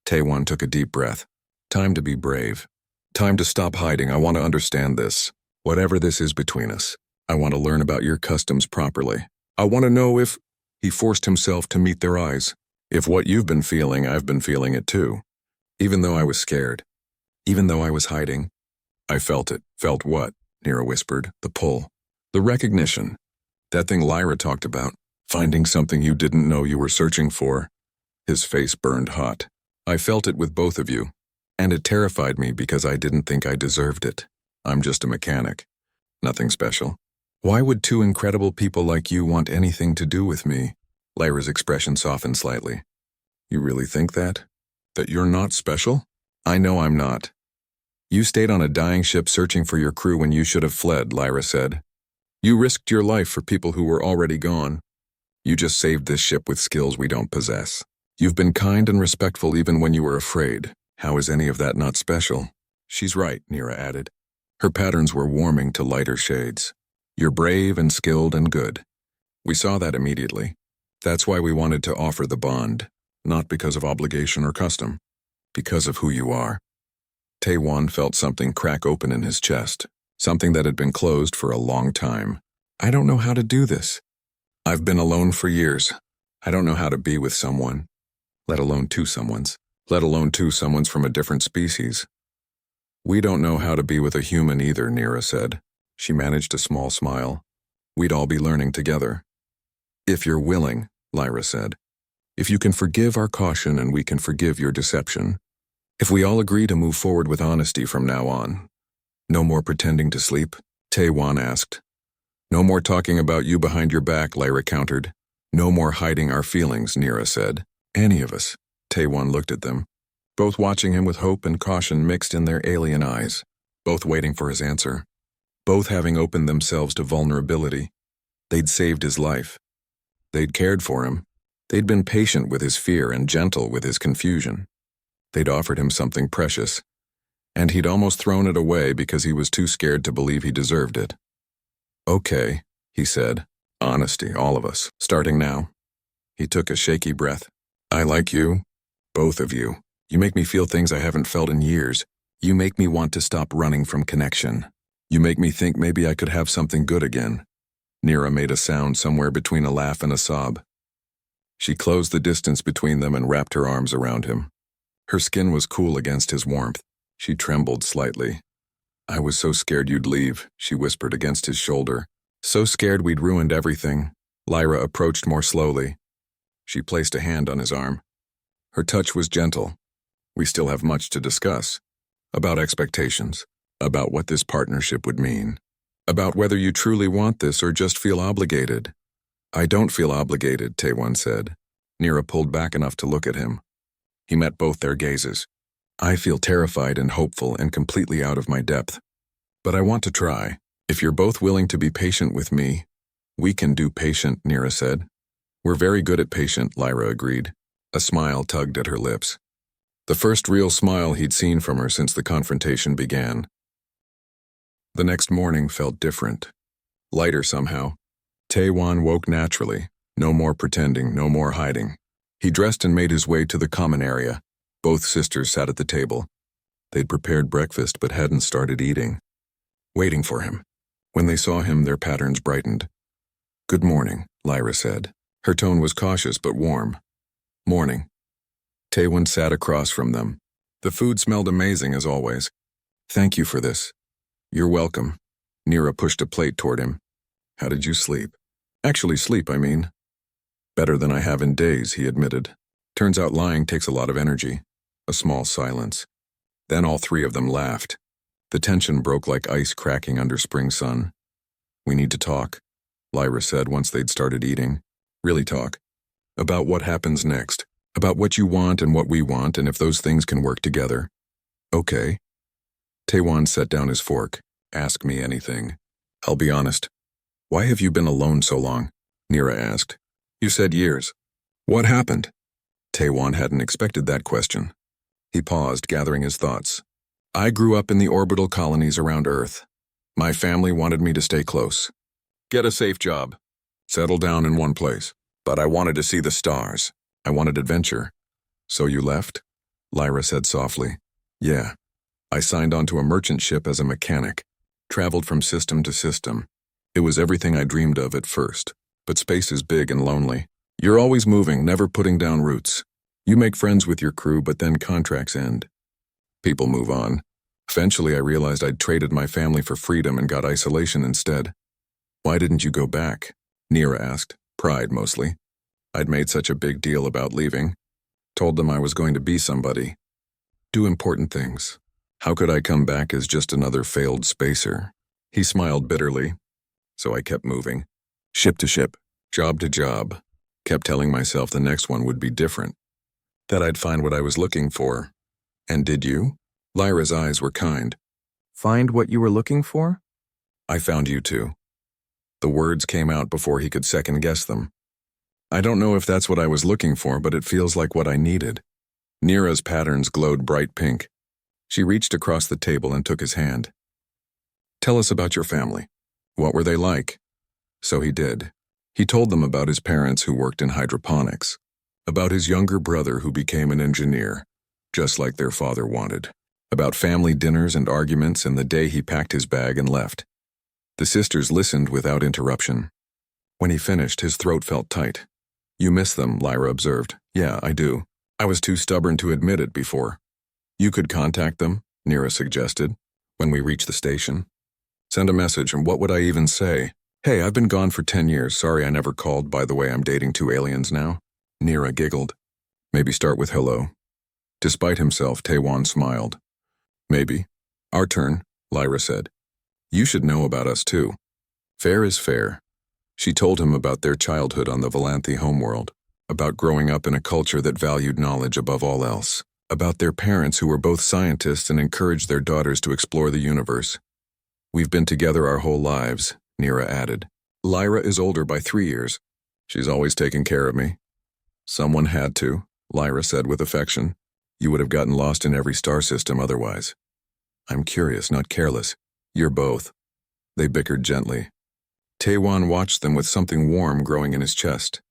Taewon took a deep breath. Time to be brave. Time to stop hiding. I want to understand this. Whatever this is between us. I want to learn about your customs properly. I want to know if... He forced himself to meet their eyes. If what you've been feeling, I've been feeling it too. Even though I was scared. Even though I was hiding. I felt it. Felt what? Nira whispered. The pull. The recognition. That thing Lyra talked about. Finding something you didn't know you were searching for. His face burned hot. I felt it with both of you. And it terrified me because I didn't think I deserved it. I'm just a mechanic. Nothing special. Why would two incredible people like you want anything to do with me? Lyra's expression softened slightly. You really think that? That you're not special? I know I'm not. You stayed on a dying ship searching for your crew when you should have fled, Lyra said. You risked your life for people who were already gone. You just saved this ship with skills we don't possess. You've been kind and respectful even when you were afraid. How is any of that not special? She's right, Nira added. Her patterns were warming to lighter shades. You're brave and skilled and good. We saw that immediately. That's why we wanted to offer the bond, not because of obligation or custom, because of who you are. Taewon felt something crack open in his chest, something that had been closed for a long time. I don't know how to do this. I've been alone for years. I don't know how to be with someone, let alone two someones from a different species. We don't know how to be with a human either, Nira said. She managed a small smile. We'd all be learning together. If you're willing, Lyra said. If you can forgive our caution and we can forgive your deception. If we all agree to move forward with honesty from now on. No more pretending to sleep? Taewon asked. No more talking about you behind your back, Lyra countered. No more hiding our feelings, Nira said. Any of us. Taewon looked at them, both watching him with hope and caution mixed in their alien eyes, both waiting for his answer. Both having opened themselves to vulnerability. They'd saved his life. They'd cared for him. They'd been patient with his fear and gentle with his confusion. They'd offered him something precious, and he'd almost thrown it away because he was too scared to believe he deserved it. Okay, he said. Honesty, all of us, starting now. He took a shaky breath. I like you, both of you. You make me feel things I haven't felt in years. You make me want to stop running from connection. You make me think maybe I could have something good again. Nira made a sound somewhere between a laugh and a sob. She closed the distance between them and wrapped her arms around him. Her skin was cool against his warmth. She trembled slightly. I was so scared you'd leave, she whispered against his shoulder. So scared we'd ruined everything. Lyra approached more slowly. She placed a hand on his arm. Her touch was gentle. We still have much to discuss. About expectations. About what this partnership would mean. About whether you truly want this or just feel obligated. I don't feel obligated, Taewon said. Nira pulled back enough to look at him. He met both their gazes. I feel terrified and hopeful and completely out of my depth. But I want to try. If you're both willing to be patient with me, we can do patient, Nira said. We're very good at patient, Lyra agreed. A smile tugged at her lips. The first real smile he'd seen from her since the confrontation began. The next morning felt different. Lighter somehow. Taewon woke naturally. No more pretending, no more hiding. He dressed and made his way to the common area. Both sisters sat at the table. They'd prepared breakfast but hadn't started eating. Waiting for him. When they saw him, their patterns brightened. Good morning, Lyra said. Her tone was cautious but warm. Morning. Taewon sat across from them. The food smelled amazing as always. Thank you for this. You're welcome. Nira pushed a plate toward him. How did you sleep? Actually sleep, I mean. Better than I have in days, he admitted. Turns out lying takes a lot of energy. A small silence. Then all three of them laughed. The tension broke like ice cracking under spring sun. We need to talk, Lyra said once they'd started eating. Really talk. About what happens next. About what you want and what we want and if those things can work together. Okay. Taewon set down his fork. Ask me anything. I'll be honest. Why have you been alone so long? Nira asked. You said years. What happened? Taewon hadn't expected that question. He paused, gathering his thoughts. I grew up in the orbital colonies around Earth. My family wanted me to stay close. Get a safe job. Settle down in one place. But I wanted to see the stars. I wanted adventure. So you left? Lyra said softly. Yeah. I signed onto a merchant ship as a mechanic. Traveled from system to system. It was everything I dreamed of at first. But space is big and lonely. You're always moving, never putting down roots. You make friends with your crew, but then contracts end. People move on. Eventually, I realized I'd traded my family for freedom and got isolation instead. Why didn't you go back? Nira asked, pride mostly. I'd made such a big deal about leaving. Told them I was going to be somebody. Do important things. How could I come back as just another failed spacer? He smiled bitterly. So I kept moving. Ship to ship, job to job. Kept telling myself the next one would be different. That I'd find what I was looking for. And did you? Lyra's eyes were kind. Find what you were looking for? I found you too. The words came out before he could second-guess them. I don't know if that's what I was looking for, but it feels like what I needed. Nira's patterns glowed bright pink. She reached across the table and took his hand. Tell us about your family. What were they like? So he did. He told them about his parents who worked in hydroponics, about his younger brother who became an engineer, just like their father wanted, about family dinners and arguments and the day he packed his bag and left. The sisters listened without interruption. When he finished, his throat felt tight. You miss them, Lyra observed. Yeah, I do. I was too stubborn to admit it before. You could contact them, Nira suggested, when we reach the station. Send a message, and what would I even say? Hey, I've been gone for 10 years. Sorry I never called. By the way, I'm dating 2 aliens now. Nira giggled. Maybe start with hello. Despite himself, Taewon smiled. Maybe. Our turn, Lyra said. You should know about us too. Fair is fair. She told him about their childhood on the Valanthi homeworld, about growing up in a culture that valued knowledge above all else, about their parents who were both scientists and encouraged their daughters to explore the universe. We've been together our whole lives, Nira added. Lyra is older by 3 years. She's always taken care of me. Someone had to, Lyra said with affection. You would have gotten lost in every star system otherwise. I'm curious, not careless. You're both. They bickered gently. Taewon watched them with something warm growing in his chest.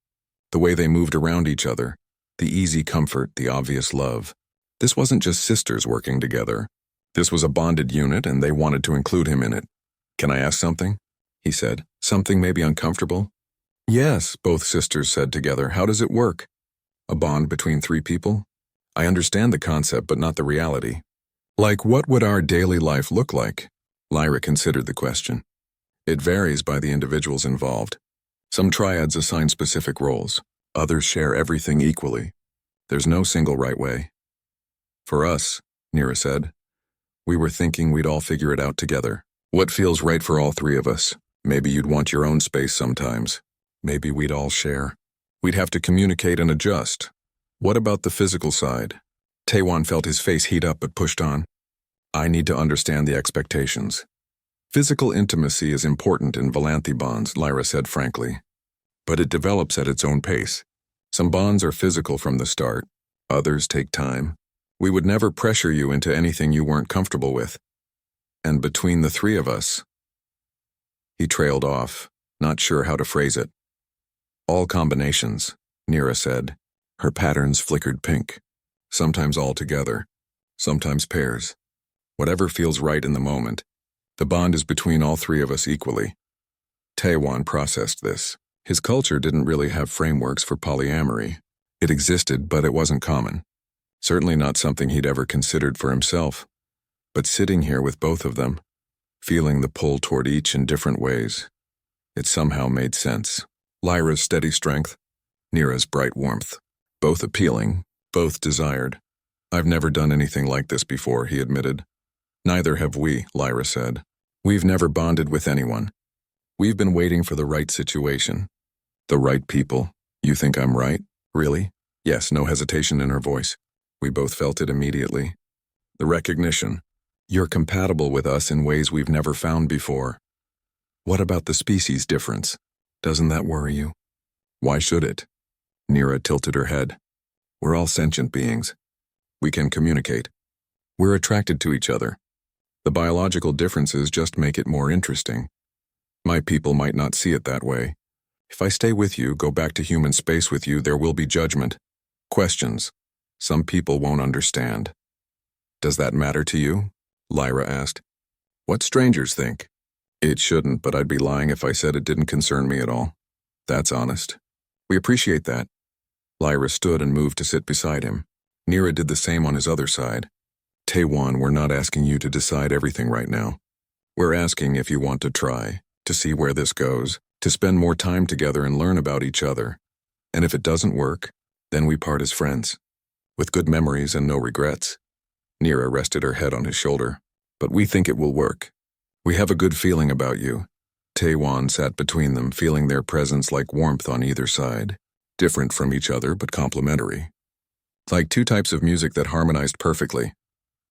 The way they moved around each other, the easy comfort, the obvious love. This wasn't just sisters working together. This was a bonded unit, and they wanted to include him in it. Can I ask something? He said. Something maybe uncomfortable? Yes, both sisters said together. How does it work? A bond between 3 people? I understand the concept, but not the reality. Like, what would our daily life look like? Lyra considered the question. It varies by the individuals involved. Some triads assign specific roles. Others share everything equally. There's no single right way. For us, Nira said, we were thinking we'd all figure it out together. What feels right for all 3 of us? Maybe you'd want your own space sometimes. Maybe we'd all share. We'd have to communicate and adjust. What about the physical side? Taewon felt his face heat up but pushed on. I need to understand the expectations. Physical intimacy is important in Valanthi bonds, Lyra said frankly. But it develops at its own pace. Some bonds are physical from the start. Others take time. We would never pressure you into anything you weren't comfortable with. And between the 3 of us... He trailed off, not sure how to phrase it. All combinations, Nira said. Her patterns flickered pink. Sometimes all together. Sometimes pairs. Whatever feels right in the moment. The bond is between all 3 of us equally. Taewon processed this. His culture didn't really have frameworks for polyamory. It existed, but it wasn't common. Certainly not something he'd ever considered for himself. But sitting here with both of them, feeling the pull toward each in different ways, it somehow made sense. Lyra's steady strength, Nira's bright warmth. Both appealing, both desired. I've never done anything like this before, he admitted. Neither have we, Lyra said. We've never bonded with anyone. We've been waiting for the right situation. The right people. You think I'm right? Really? Yes, no hesitation in her voice. We both felt it immediately. The recognition. You're compatible with us in ways we've never found before. What about the species difference? Doesn't that worry you? Why should it? Nira tilted her head. We're all sentient beings. We can communicate. We're attracted to each other. The biological differences just make it more interesting. My people might not see it that way. If I stay with you, go back to human space with you, there will be judgment. Questions. Some people won't understand. Does that matter to you? Lyra asked. What strangers think? It shouldn't, but I'd be lying if I said it didn't concern me at all. That's honest. We appreciate that. Lyra stood and moved to sit beside him. Nira did the same on his other side. Taewon, we're not asking you to decide everything right now. We're asking if you want to try, to see where this goes, to spend more time together and learn about each other. And if it doesn't work, then we part as friends. With good memories and no regrets. Nira rested her head on his shoulder. But we think it will work. We have a good feeling about you. Taewon sat between them, feeling their presence like warmth on either side. Different from each other, but complementary. Like two types of music that harmonized perfectly.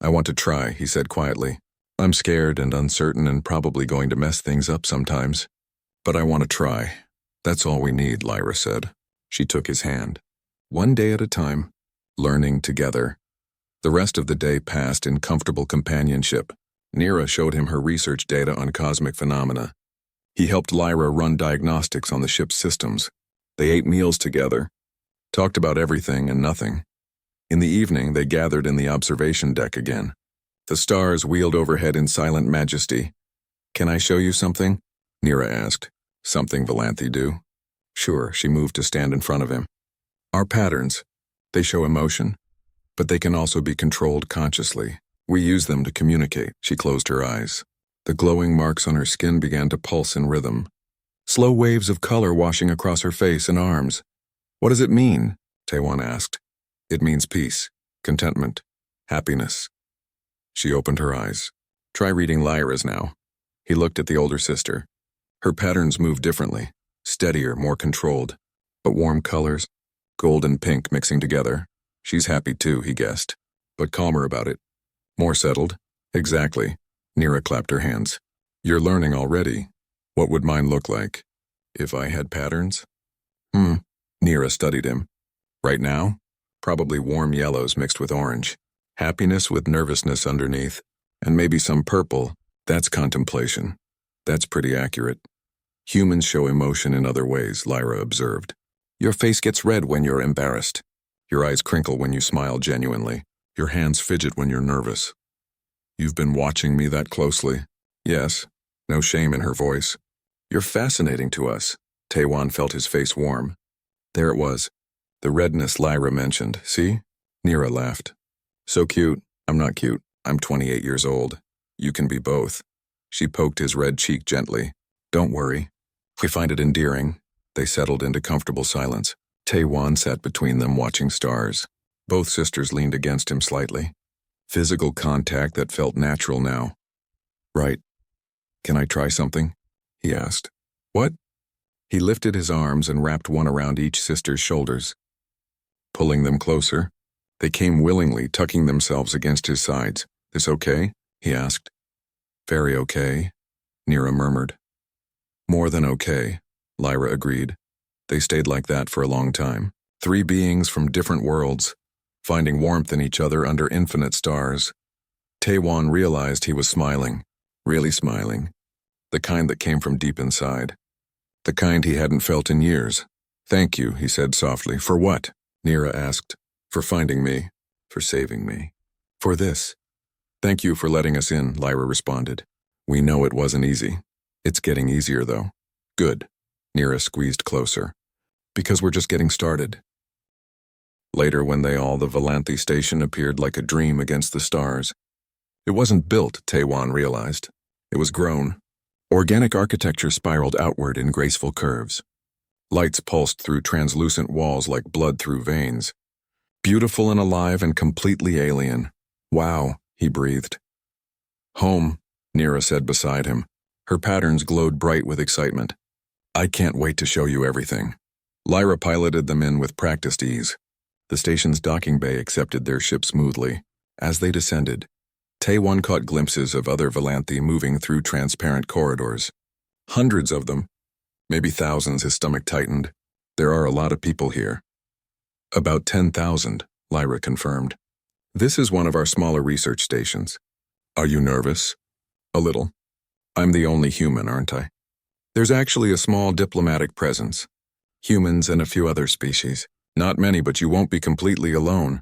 I want to try, he said quietly. I'm scared and uncertain and probably going to mess things up sometimes. But I want to try. That's all we need, Lyra said. She took his hand. One day at a time, learning together. The rest of the day passed in comfortable companionship. Nira showed him her research data on cosmic phenomena. He helped Lyra run diagnostics on the ship's systems. They ate meals together, talked about everything and nothing. In the evening, they gathered in the observation deck again. The stars wheeled overhead in silent majesty. Can I show you something? Nira asked. Something Valanthi do? Sure, she moved to stand in front of him. Our patterns. They show emotion, but they can also be controlled consciously. We use them to communicate. She closed her eyes. The glowing marks on her skin began to pulse in rhythm. Slow waves of color washing across her face and arms. What does it mean? Taewon asked. It means peace, contentment, happiness. She opened her eyes. Try reading Lyra's now. He looked at the older sister. Her patterns moved differently, steadier, more controlled, but warm colors, gold and pink mixing together. She's happy too, he guessed, but calmer about it. More settled? Exactly. Nira clapped her hands. You're learning already. What would mine look like? If I had patterns? Nira studied him. Right now? Probably warm yellows mixed with orange. Happiness with nervousness underneath. And maybe some purple. That's contemplation. That's pretty accurate. Humans show emotion in other ways, Lyra observed. Your face gets red when you're embarrassed. Your eyes crinkle when you smile genuinely. Your hands fidget when you're nervous. You've been watching me that closely? Yes. No shame in her voice. You're fascinating to us. Taewon felt his face warm. There it was. The redness Lyra mentioned. See? Nira laughed. So cute. I'm not cute. I'm 28 years old. You can be both. She poked his red cheek gently. Don't worry. We find it endearing. They settled into comfortable silence. Taewon sat between them watching stars. Both sisters leaned against him slightly. Physical contact that felt natural now. Right. Can I try something? He asked. What? He lifted his arms and wrapped one around each sister's shoulders. Pulling them closer, they came willingly, tucking themselves against his sides. This okay? He asked. Very okay, Nira murmured. More than okay, Lyra agreed. They stayed like that for a long time. Three beings from different worlds, finding warmth in each other under infinite stars. Taewon realized he was smiling, really smiling. The kind that came from deep inside. The kind he hadn't felt in years. Thank you, he said softly. For what? Nira asked. For finding me. For saving me. For this. Thank you for letting us in, Lyra responded. We know it wasn't easy. It's getting easier, though. Good. Nira squeezed closer. Because we're just getting started. Later, when the Valanthi station appeared like a dream against the stars. It wasn't built, Taewon realized. It was grown. Organic architecture spiraled outward in graceful curves. Lights pulsed through translucent walls like blood through veins. Beautiful and alive and completely alien. Wow, he breathed. Home, Nira said beside him. Her patterns glowed bright with excitement. I can't wait to show you everything. Lyra piloted them in with practiced ease. The station's docking bay accepted their ship smoothly. As they descended, Taewon caught glimpses of other Volanthi moving through transparent corridors. Hundreds of them. Maybe thousands. His stomach tightened. There are a lot of people here. About 10,000, Lyra confirmed. This is one of our smaller research stations. Are you nervous? A little. I'm the only human, aren't I? There's actually a small diplomatic presence. Humans and a few other species. Not many, but you won't be completely alone.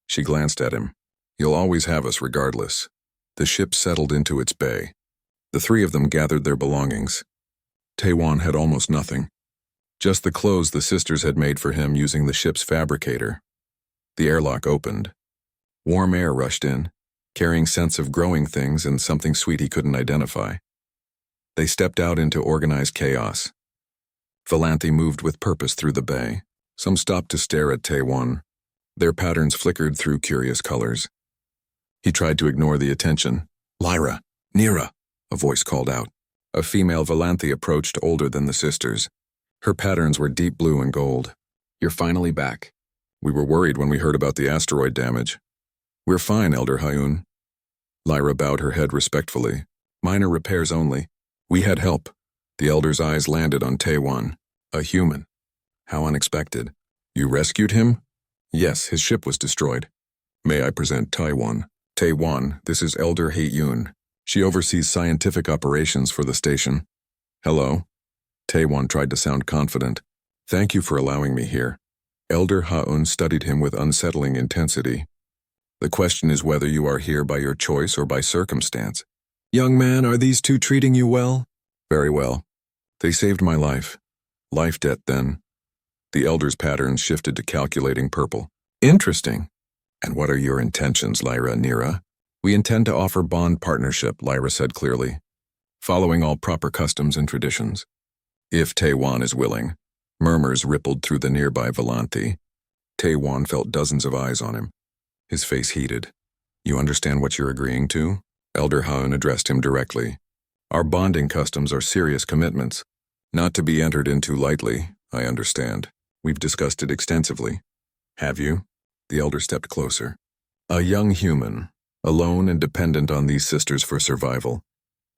She glanced at him. You'll always have us regardless. The ship settled into its bay. The three of them gathered their belongings. Taewon had almost nothing. Just the clothes the sisters had made for him using the ship's fabricator. The airlock opened. Warm air rushed in, carrying scents of growing things and something sweet he couldn't identify. They stepped out into organized chaos. Volanthi moved with purpose through the bay. Some stopped to stare at Taewon. Their patterns flickered through curious colors. He tried to ignore the attention. Lyra, Nira, a voice called out. A female Volanthi approached, older than the sisters. Her patterns were deep blue and gold. You're finally back. We were worried when we heard about the asteroid damage. We're fine, Elder Hyun. Lyra bowed her head respectfully. Minor repairs only. We had help. The elder's eyes landed on Taewon. A human. How unexpected. You rescued him? Yes, his ship was destroyed. May I present Taewon? Taewon, this is Elder Hyun. She oversees scientific operations for the station. Hello. Taewon tried to sound confident. Thank you for allowing me here. Elder Hyun studied him with unsettling intensity. The question is whether you are here by your choice or by circumstance. Young man, are these two treating you well? Very well. They saved my life. Life debt, then. The elder's patterns shifted to calculating purple. Interesting. And what are your intentions, Lyra Nira? We intend to offer bond partnership, Lyra said clearly, following all proper customs and traditions. If Taewon is willing. Murmurs rippled through the nearby Volanthi. Taewon felt dozens of eyes on him. His face heated. You understand what you're agreeing to? Elder Hyun addressed him directly. Our bonding customs are serious commitments. Not to be entered into lightly, I understand. We've discussed it extensively. Have you? The elder stepped closer. A young human, alone and dependent on these sisters for survival.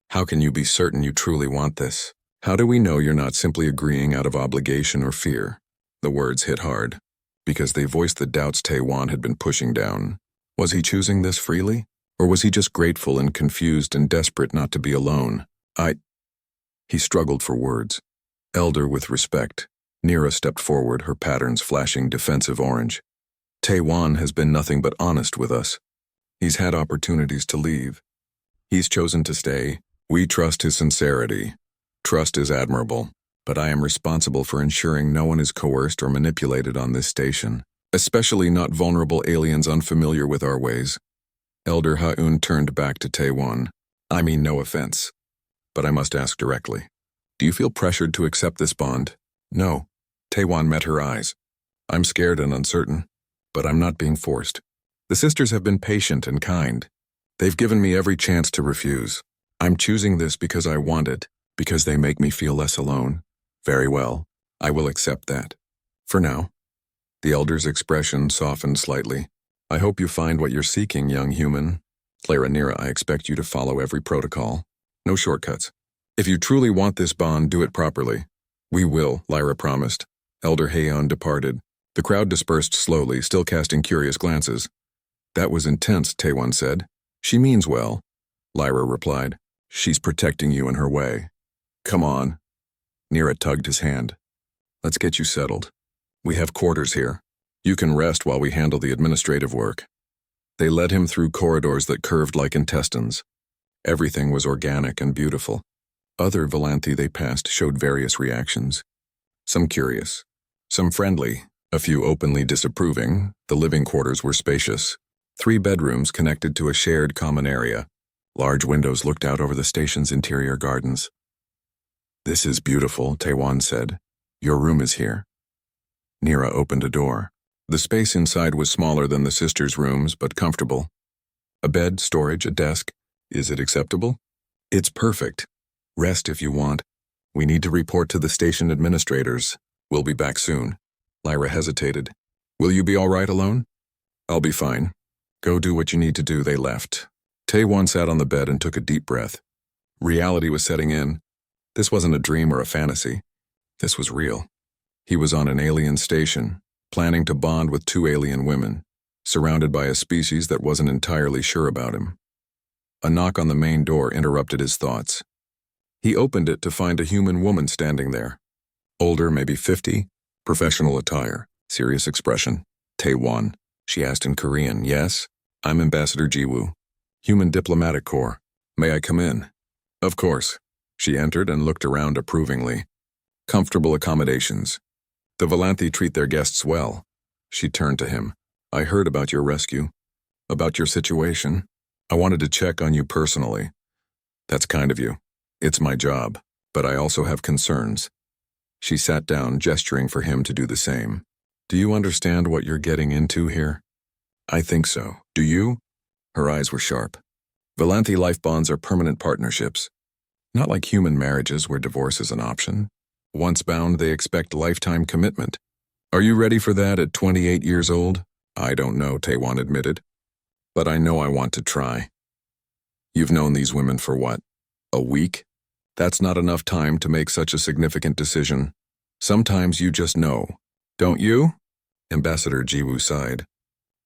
How can you be certain you truly want this? How do we know you're not simply agreeing out of obligation or fear? The words hit hard, because they voiced the doubts Taewon had been pushing down. Was he choosing this freely? Or was he just grateful and confused and desperate not to be alone? He struggled for words. Elder with respect. Nira stepped forward, her patterns flashing defensive orange. Taewon has been nothing but honest with us. He's had opportunities to leave. He's chosen to stay. We trust his sincerity. Trust is admirable, but I am responsible for ensuring no one is coerced or manipulated on this station, especially not vulnerable aliens unfamiliar with our ways. Elder Hyun turned back to Taewon. I mean no offense, but I must ask directly. Do you feel pressured to accept this bond? No. Taewon met her eyes. I'm scared and uncertain, but I'm not being forced. The sisters have been patient and kind. They've given me every chance to refuse. I'm choosing this because I want it, because they make me feel less alone. Very well, I will accept that. For now. The elder's expression softened slightly. I hope you find what you're seeking, young human. Lyra Nira, I expect you to follow every protocol. No shortcuts. If you truly want this bond, do it properly. We will, Lyra promised. Elder Hyun departed. The crowd dispersed slowly, still casting curious glances. That was intense, Taewon said. She means well, Lyra replied. She's protecting you in her way. Come on. Nira tugged his hand. Let's get you settled. We have quarters here. You can rest while we handle the administrative work. They led him through corridors that curved like intestines. Everything was organic and beautiful. Other Volanthi they passed showed various reactions. Some curious, some friendly, a few openly disapproving. The living quarters were spacious. 3 bedrooms connected to a shared common area. Large windows looked out over the station's interior gardens. This is beautiful, Taewon said. Your room is here. Nira opened a door. The space inside was smaller than the sisters' rooms, but comfortable. A bed, storage, a desk. Is it acceptable? It's perfect. Rest if you want. We need to report to the station administrators. We'll be back soon. Lyra hesitated. Will you be all right alone? I'll be fine. Go do what you need to do. They left. Taewon sat on the bed and took a deep breath. Reality was setting in. This wasn't a dream or a fantasy. This was real. He was on an alien station, planning to bond with two alien women, surrounded by a species that wasn't entirely sure about him. A knock on the main door interrupted his thoughts. He opened it to find a human woman standing there. Older, maybe 50, professional attire, serious expression. Taewon, she asked in Korean. Yes, I'm Ambassador Jiwoo. Human Diplomatic Corps. May I come in? Of course. She entered and looked around approvingly. Comfortable accommodations. The Volanthi treat their guests well. She turned to him. I heard about your rescue. About your situation. I wanted to check on you personally. That's kind of you. It's my job, but I also have concerns. She sat down, gesturing for him to do the same. Do you understand what you're getting into here? I think so. Do you? Her eyes were sharp. Volanthi life bonds are permanent partnerships. Not like human marriages where divorce is an option. Once bound, they expect lifetime commitment. Are you ready for that at 28 years old? I don't know, Taewon admitted. But I know I want to try. You've known these women for what? A week? That's not enough time to make such a significant decision. Sometimes you just know. Don't you? Ambassador Jiwoo sighed.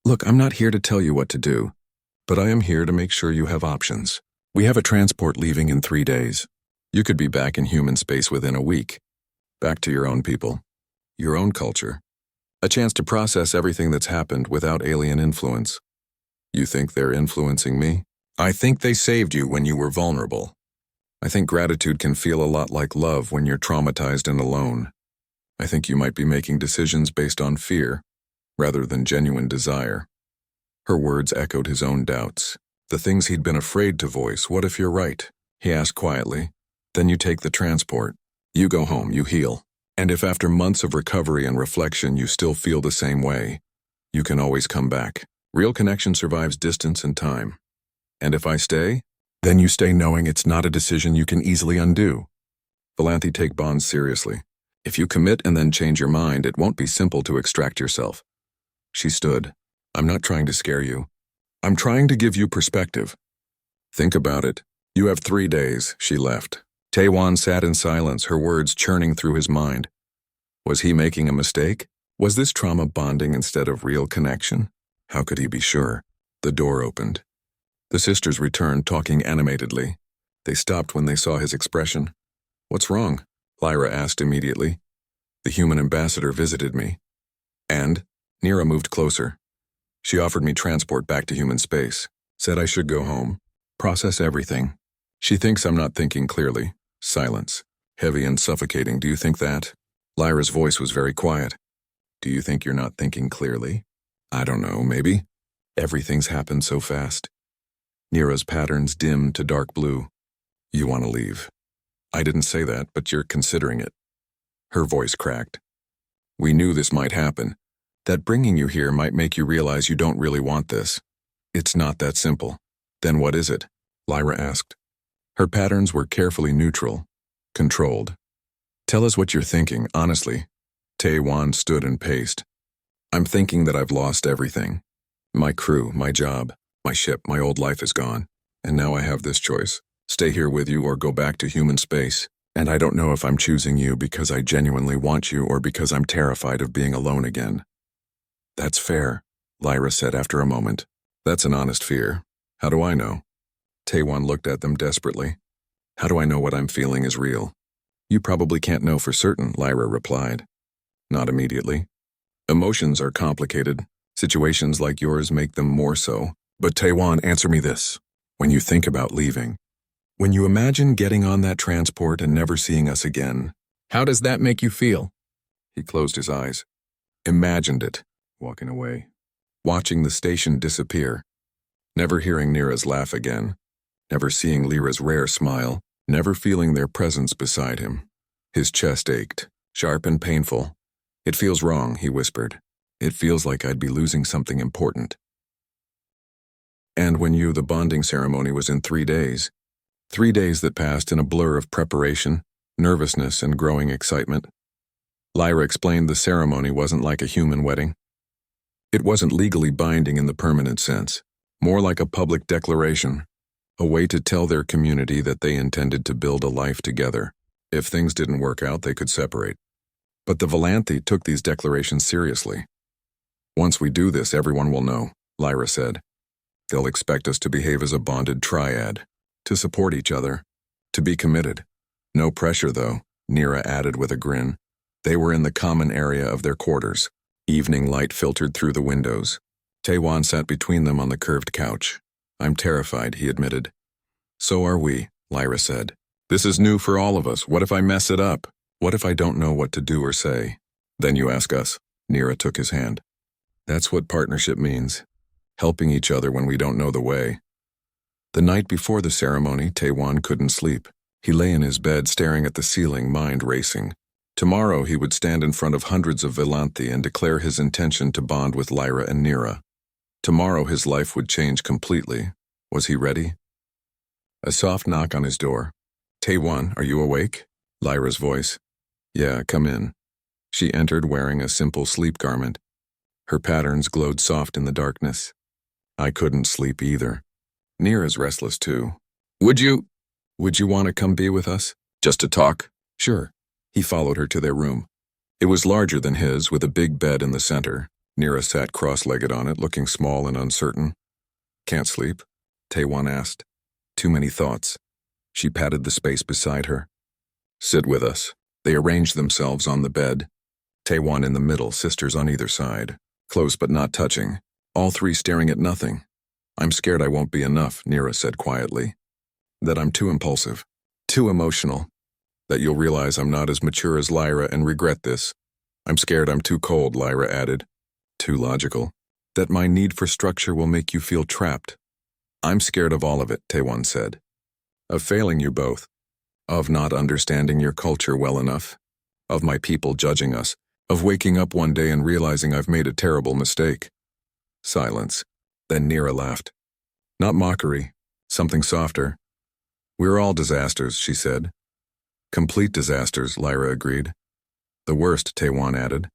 Look, I'm not here to tell you what to do, but I am here to make sure you have options. We have a transport leaving in 3 days. You could be back in human space within a week. Back to your own people, your own culture. A chance to process everything that's happened without alien influence. You think they're influencing me? I think they saved you when you were vulnerable. I think gratitude can feel a lot like love when you're traumatized and alone. I think you might be making decisions based on fear, rather than genuine desire. Her words echoed his own doubts. The things he'd been afraid to voice. What if you're right? He asked quietly. Then you take the transport. You go home, you heal. And if after months of recovery and reflection you still feel the same way, you can always come back. Real connection survives distance and time. And if I stay, then you stay knowing it's not a decision you can easily undo. Volanthi take bonds seriously. If you commit and then change your mind, it won't be simple to extract yourself. She stood. I'm not trying to scare you. I'm trying to give you perspective. Think about it. You have 3 days, she left. Taewon sat in silence, her words churning through his mind. Was he making a mistake? Was this trauma bonding instead of real connection? How could he be sure? The door opened. The sisters returned, talking animatedly. They stopped when they saw his expression. What's wrong? Lyra asked immediately. The human ambassador visited me. And? Nira moved closer. She offered me transport back to human space. Said I should go home. Process everything. She thinks I'm not thinking clearly. Silence. Heavy and suffocating. Do you think that? Lyra's voice was very quiet. Do you think you're not thinking clearly? I don't know, maybe. Everything's happened so fast. Nira's patterns dimmed to dark blue. You want to leave. I didn't say that, but you're considering it. Her voice cracked. We knew this might happen. That bringing you here might make you realize you don't really want this. It's not that simple. Then what is it? Lyra asked. Her patterns were carefully neutral, controlled. Tell us what you're thinking, honestly. Taewon stood and paced. I'm thinking that I've lost everything. My crew, my job, my ship, my old life is gone. And now I have this choice. Stay here with you or go back to human space. And I don't know if I'm choosing you because I genuinely want you or because I'm terrified of being alone again. That's fair, Lyra said after a moment. That's an honest fear. How do I know? Taewon looked at them desperately. How do I know what I'm feeling is real? You probably can't know for certain, Lyra replied. Not immediately. Emotions are complicated. Situations like yours make them more so. But Taewon, answer me this. When you think about leaving, when you imagine getting on that transport and never seeing us again, how does that make you feel? He closed his eyes. Imagined it, walking away. Watching the station disappear. Never hearing Nira's laugh again. Never seeing Lyra's rare smile. Never feeling their presence beside him. His chest ached, sharp and painful. It feels wrong, he whispered. It feels like I'd be losing something important. And when the bonding ceremony was in 3 days. 3 days that passed in a blur of preparation, nervousness, and growing excitement. Lyra explained the ceremony wasn't like a human wedding. It wasn't legally binding in the permanent sense, more like a public declaration, a way to tell their community that they intended to build a life together. If things didn't work out, they could separate. But the Volanthi took these declarations seriously. "Once we do this, everyone will know," Lyra said. "They'll expect us to behave as a bonded triad, to support each other, to be committed. No pressure, though," Nira added with a grin. They were in the common area of their quarters. Evening light filtered through the windows. Taewon sat between them on the curved couch. "I'm terrified," he admitted. "So are we," Lyra said. "This is new for all of us. What if I mess it up? What if I don't know what to do or say? Then you ask us." Nira took his hand. "That's what partnership means. Helping each other when we don't know the way." The night before the ceremony, Taewon couldn't sleep. He lay in his bed staring at the ceiling, mind racing. Tomorrow he would stand in front of hundreds of Volanthi and declare his intention to bond with Lyra and Nira. Tomorrow his life would change completely. Was he ready? A soft knock on his door. "Taewon, are you awake?" Lyra's voice. "Yeah, come in." She entered wearing a simple sleep garment. Her patterns glowed soft in the darkness. "I couldn't sleep either." "Nira's restless too." Would you want to come be with us? Just to talk?" "Sure." He followed her to their room. It was larger than his, with a big bed in the center. Nira sat cross-legged on it, looking small and uncertain. "Can't sleep?" Taewon asked. "Too many thoughts." She patted the space beside her. "Sit with us." They arranged themselves on the bed. Taewon in the middle, sisters on either side. Close but not touching. All three staring at nothing. "I'm scared I won't be enough," Nira said quietly. "That I'm too impulsive. Too emotional. That you'll realize I'm not as mature as Lyra and regret this. I'm scared I'm too cold," Lyra added. "Too logical. That my need for structure will make you feel trapped." "I'm scared of all of it," Taewon said. "Of failing you both. Of not understanding your culture well enough. Of my people judging us. Of waking up one day and realizing I've made a terrible mistake." Silence. Then Nira laughed. Not mockery. Something softer. "We're all disasters," she said. "Complete disasters," Lyra agreed. "The worst," Taewon added.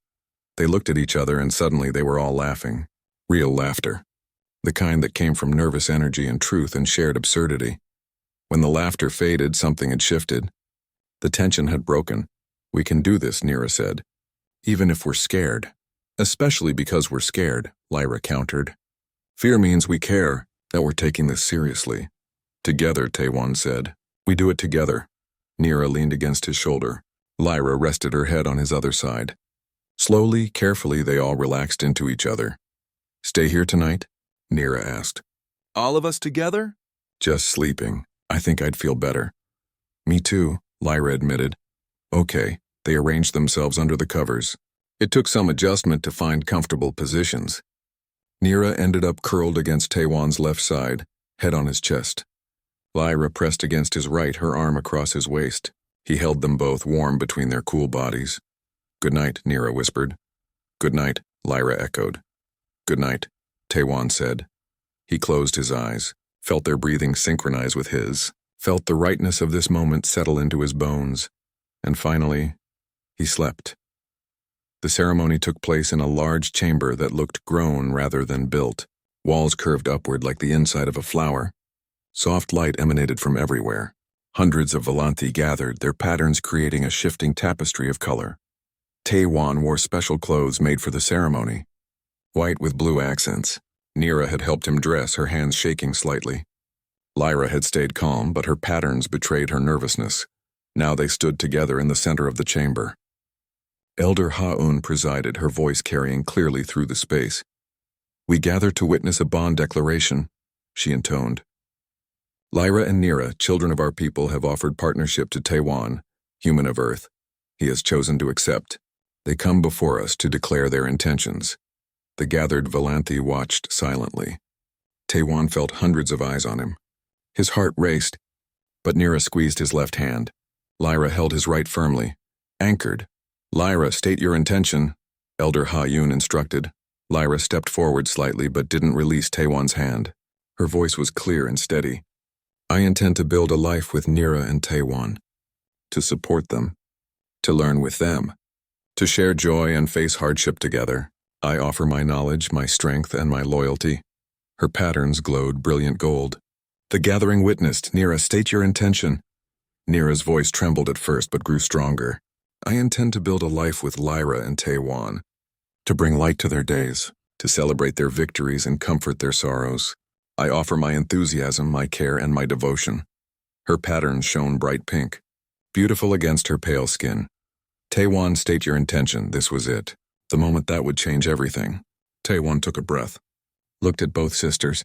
They looked at each other and suddenly they were all laughing. Real laughter. The kind that came from nervous energy and truth and shared absurdity. When the laughter faded, something had shifted. The tension had broken. "We can do this," Nira said. "Even if we're scared." "Especially because we're scared," Lyra countered. "Fear means we care, that we're taking this seriously." "Together," Taewon said. "We do it together." Nira leaned against his shoulder. Lyra rested her head on his other side. Slowly, carefully, they all relaxed into each other. "Stay here tonight?" Nira asked. "All of us together?" "Just sleeping. I think I'd feel better." "Me too," Lyra admitted. "Okay." They arranged themselves under the covers. It took some adjustment to find comfortable positions. Nira ended up curled against Taewon's left side, head on his chest. Lyra pressed against his right, her arm across his waist. He held them both warm between their cool bodies. "Good night," Nira whispered. "Good night," Lyra echoed. "Good night," Taewon said. He closed his eyes, felt their breathing synchronize with his, felt the rightness of this moment settle into his bones, and finally, he slept. The ceremony took place in a large chamber that looked grown rather than built. Walls curved upward like the inside of a flower. Soft light emanated from everywhere. Hundreds of Volanthi gathered, their patterns creating a shifting tapestry of color. Taewon wore special clothes made for the ceremony. White with blue accents. Nira had helped him dress, her hands shaking slightly. Lyra had stayed calm, but her patterns betrayed her nervousness. Now they stood together in the center of the chamber. Elder Ha-un presided, her voice carrying clearly through the space. "We gather to witness a bond declaration," she intoned. "Lyra and Nira, children of our people, have offered partnership to Taewon, human of Earth. He has chosen to accept. They come before us to declare their intentions." The gathered Volanthi watched silently. Taewon felt hundreds of eyes on him. His heart raced, but Nira squeezed his left hand. Lyra held his right firmly. Anchored. "Lyra, state your intention," Elder Ha-un instructed. Lyra stepped forward slightly but didn't release Taewon's hand. Her voice was clear and steady. "I intend to build a life with Nira and Taewon. To support them. To learn with them. To share joy and face hardship together. I offer my knowledge, my strength, and my loyalty." Her patterns glowed brilliant gold. The gathering witnessed. Nira, state your intention. Nira's voice trembled at first but grew stronger. I intend to build a life with Lyra and Taiwan, to bring light to their days, to celebrate their victories and comfort their sorrows. I offer my enthusiasm, my care, and my devotion. Her patterns shone bright pink, beautiful against her pale skin. Taiwan, state your intention. This was it. The moment that would change everything. Taiwan took a breath, looked at both sisters,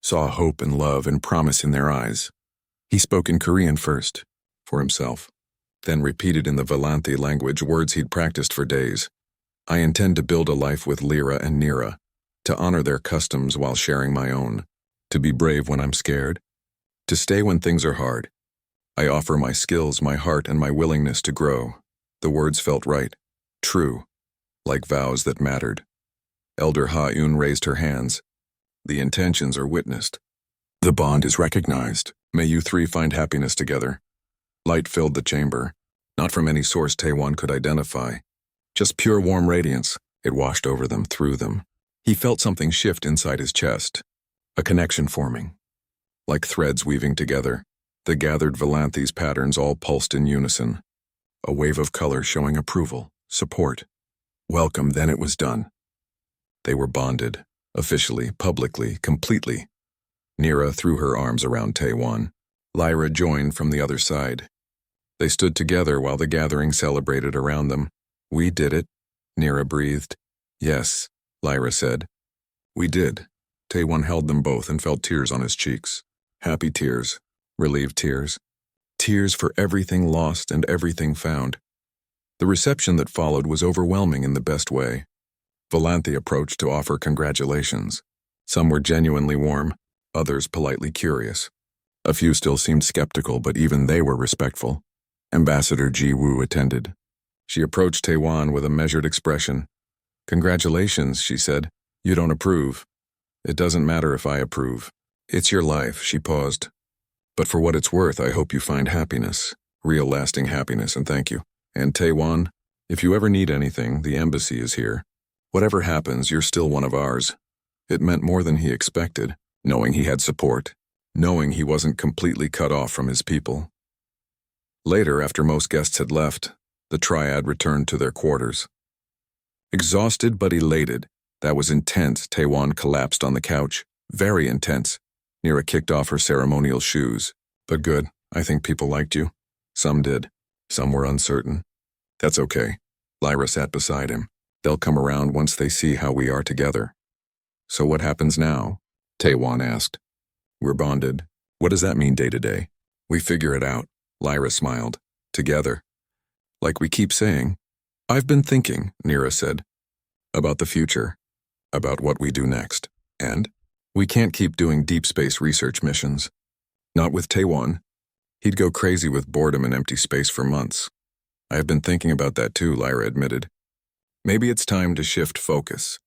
saw hope and love and promise in their eyes. He spoke in Korean first, for himself, then repeated in the Valanthi language words he'd practiced for days. I intend to build a life with Lyra and Nira, to honor their customs while sharing my own, to be brave when I'm scared, to stay when things are hard. I offer my skills, my heart, and my willingness to grow. The words felt right, true, like vows that mattered. Elder Ha-Eun raised her hands. The intentions are witnessed. The bond is recognized. May you three find happiness together. Light filled the chamber, not from any source Taiwan could identify. Just pure warm radiance. It washed over them, through them. He felt something shift inside his chest, a connection forming. Like threads weaving together, the gathered Valanthi's patterns all pulsed in unison. A wave of color showing approval, support. Welcome, then it was done. They were bonded, officially, publicly, completely. Nira threw her arms around Taiwan. Lyra joined from the other side. They stood together while the gathering celebrated around them. We did it, Nira breathed. Yes, Lyra said. We did. Taiwan held them both and felt tears on his cheeks. Happy tears, relieved tears. Tears for everything lost and everything found. The reception that followed was overwhelming in the best way. Valanthi approached to offer congratulations. Some were genuinely warm, others politely curious. A few still seemed skeptical, but even they were respectful. Ambassador Ji Woo attended. She approached Taiwan with a measured expression. Congratulations, she said. You don't approve. It doesn't matter if I approve. It's your life, she paused. But for what it's worth, I hope you find happiness. Real lasting happiness, and thank you. And Taiwan, if you ever need anything, the embassy is here. Whatever happens, you're still one of ours. It meant more than he expected, knowing he had support, knowing he wasn't completely cut off from his people. Later, after most guests had left, the triad returned to their quarters. Exhausted but elated, that was intense. Taiwan collapsed on the couch. Very intense. Nira kicked off her ceremonial shoes. But good, I think people liked you. Some did. Some were uncertain. That's okay. Lyra sat beside him. They'll come around once they see how we are together. So what happens now? Taiwan asked. We're bonded. What does that mean day to day? We figure it out. Lyra smiled. Together. Like we keep saying. I've been thinking, Nira said. About the future. About what we do next. And? We can't keep doing deep space research missions. Not with Taiwan. He'd go crazy with boredom and empty space for months. I have been thinking about that too, Lyra admitted. Maybe it's time to shift focus.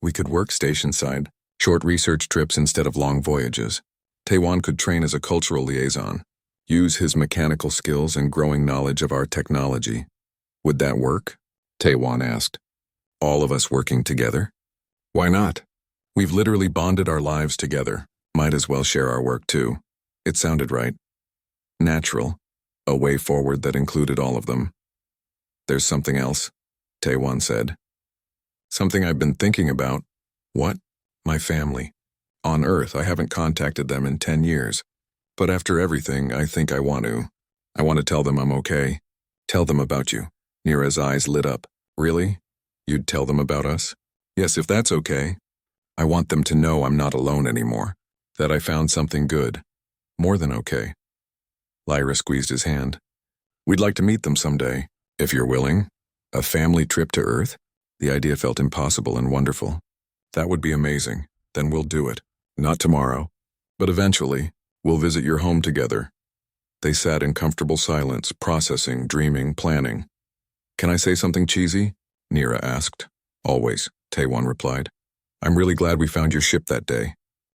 We could work station-side, short research trips instead of long voyages. Taiwan could train as a cultural liaison, use his mechanical skills and growing knowledge of our technology. Would that work? Taiwan asked. All of us working together? Why not? We've literally bonded our lives together. Might as well share our work too. It sounded right. Natural. A way forward that included all of them. There's something else, Taiwan said. Something I've been thinking about. What? My family. On Earth, I haven't contacted them in 10 years. But after everything, I think I want to. I want to tell them I'm okay. Tell them about you. Nira's eyes lit up. Really? You'd tell them about us? Yes, if that's okay. I want them to know I'm not alone anymore. That I found something good. More than okay. Lyra squeezed his hand. We'd like to meet them someday, if you're willing. A family trip to Earth? The idea felt impossible and wonderful. That would be amazing. Then we'll do it. Not tomorrow, but eventually, we'll visit your home together. They sat in comfortable silence, processing, dreaming, planning. Can I say something cheesy? Nira asked. Always, Taiwan replied. I'm really glad we found your ship that day.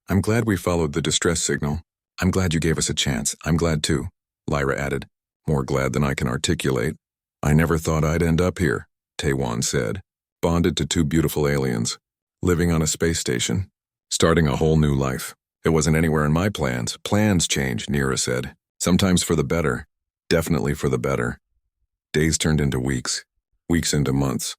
I'm glad we followed the distress signal. I'm glad you gave us a chance. I'm glad too, Lyra added. More glad than I can articulate. I never thought I'd end up here, Taiwan said. Bonded to two beautiful aliens. Living on a space station. Starting a whole new life. It wasn't anywhere in my plans. Plans change, Nira said. Sometimes for the better. Definitely for the better. Days turned into weeks. Weeks into months.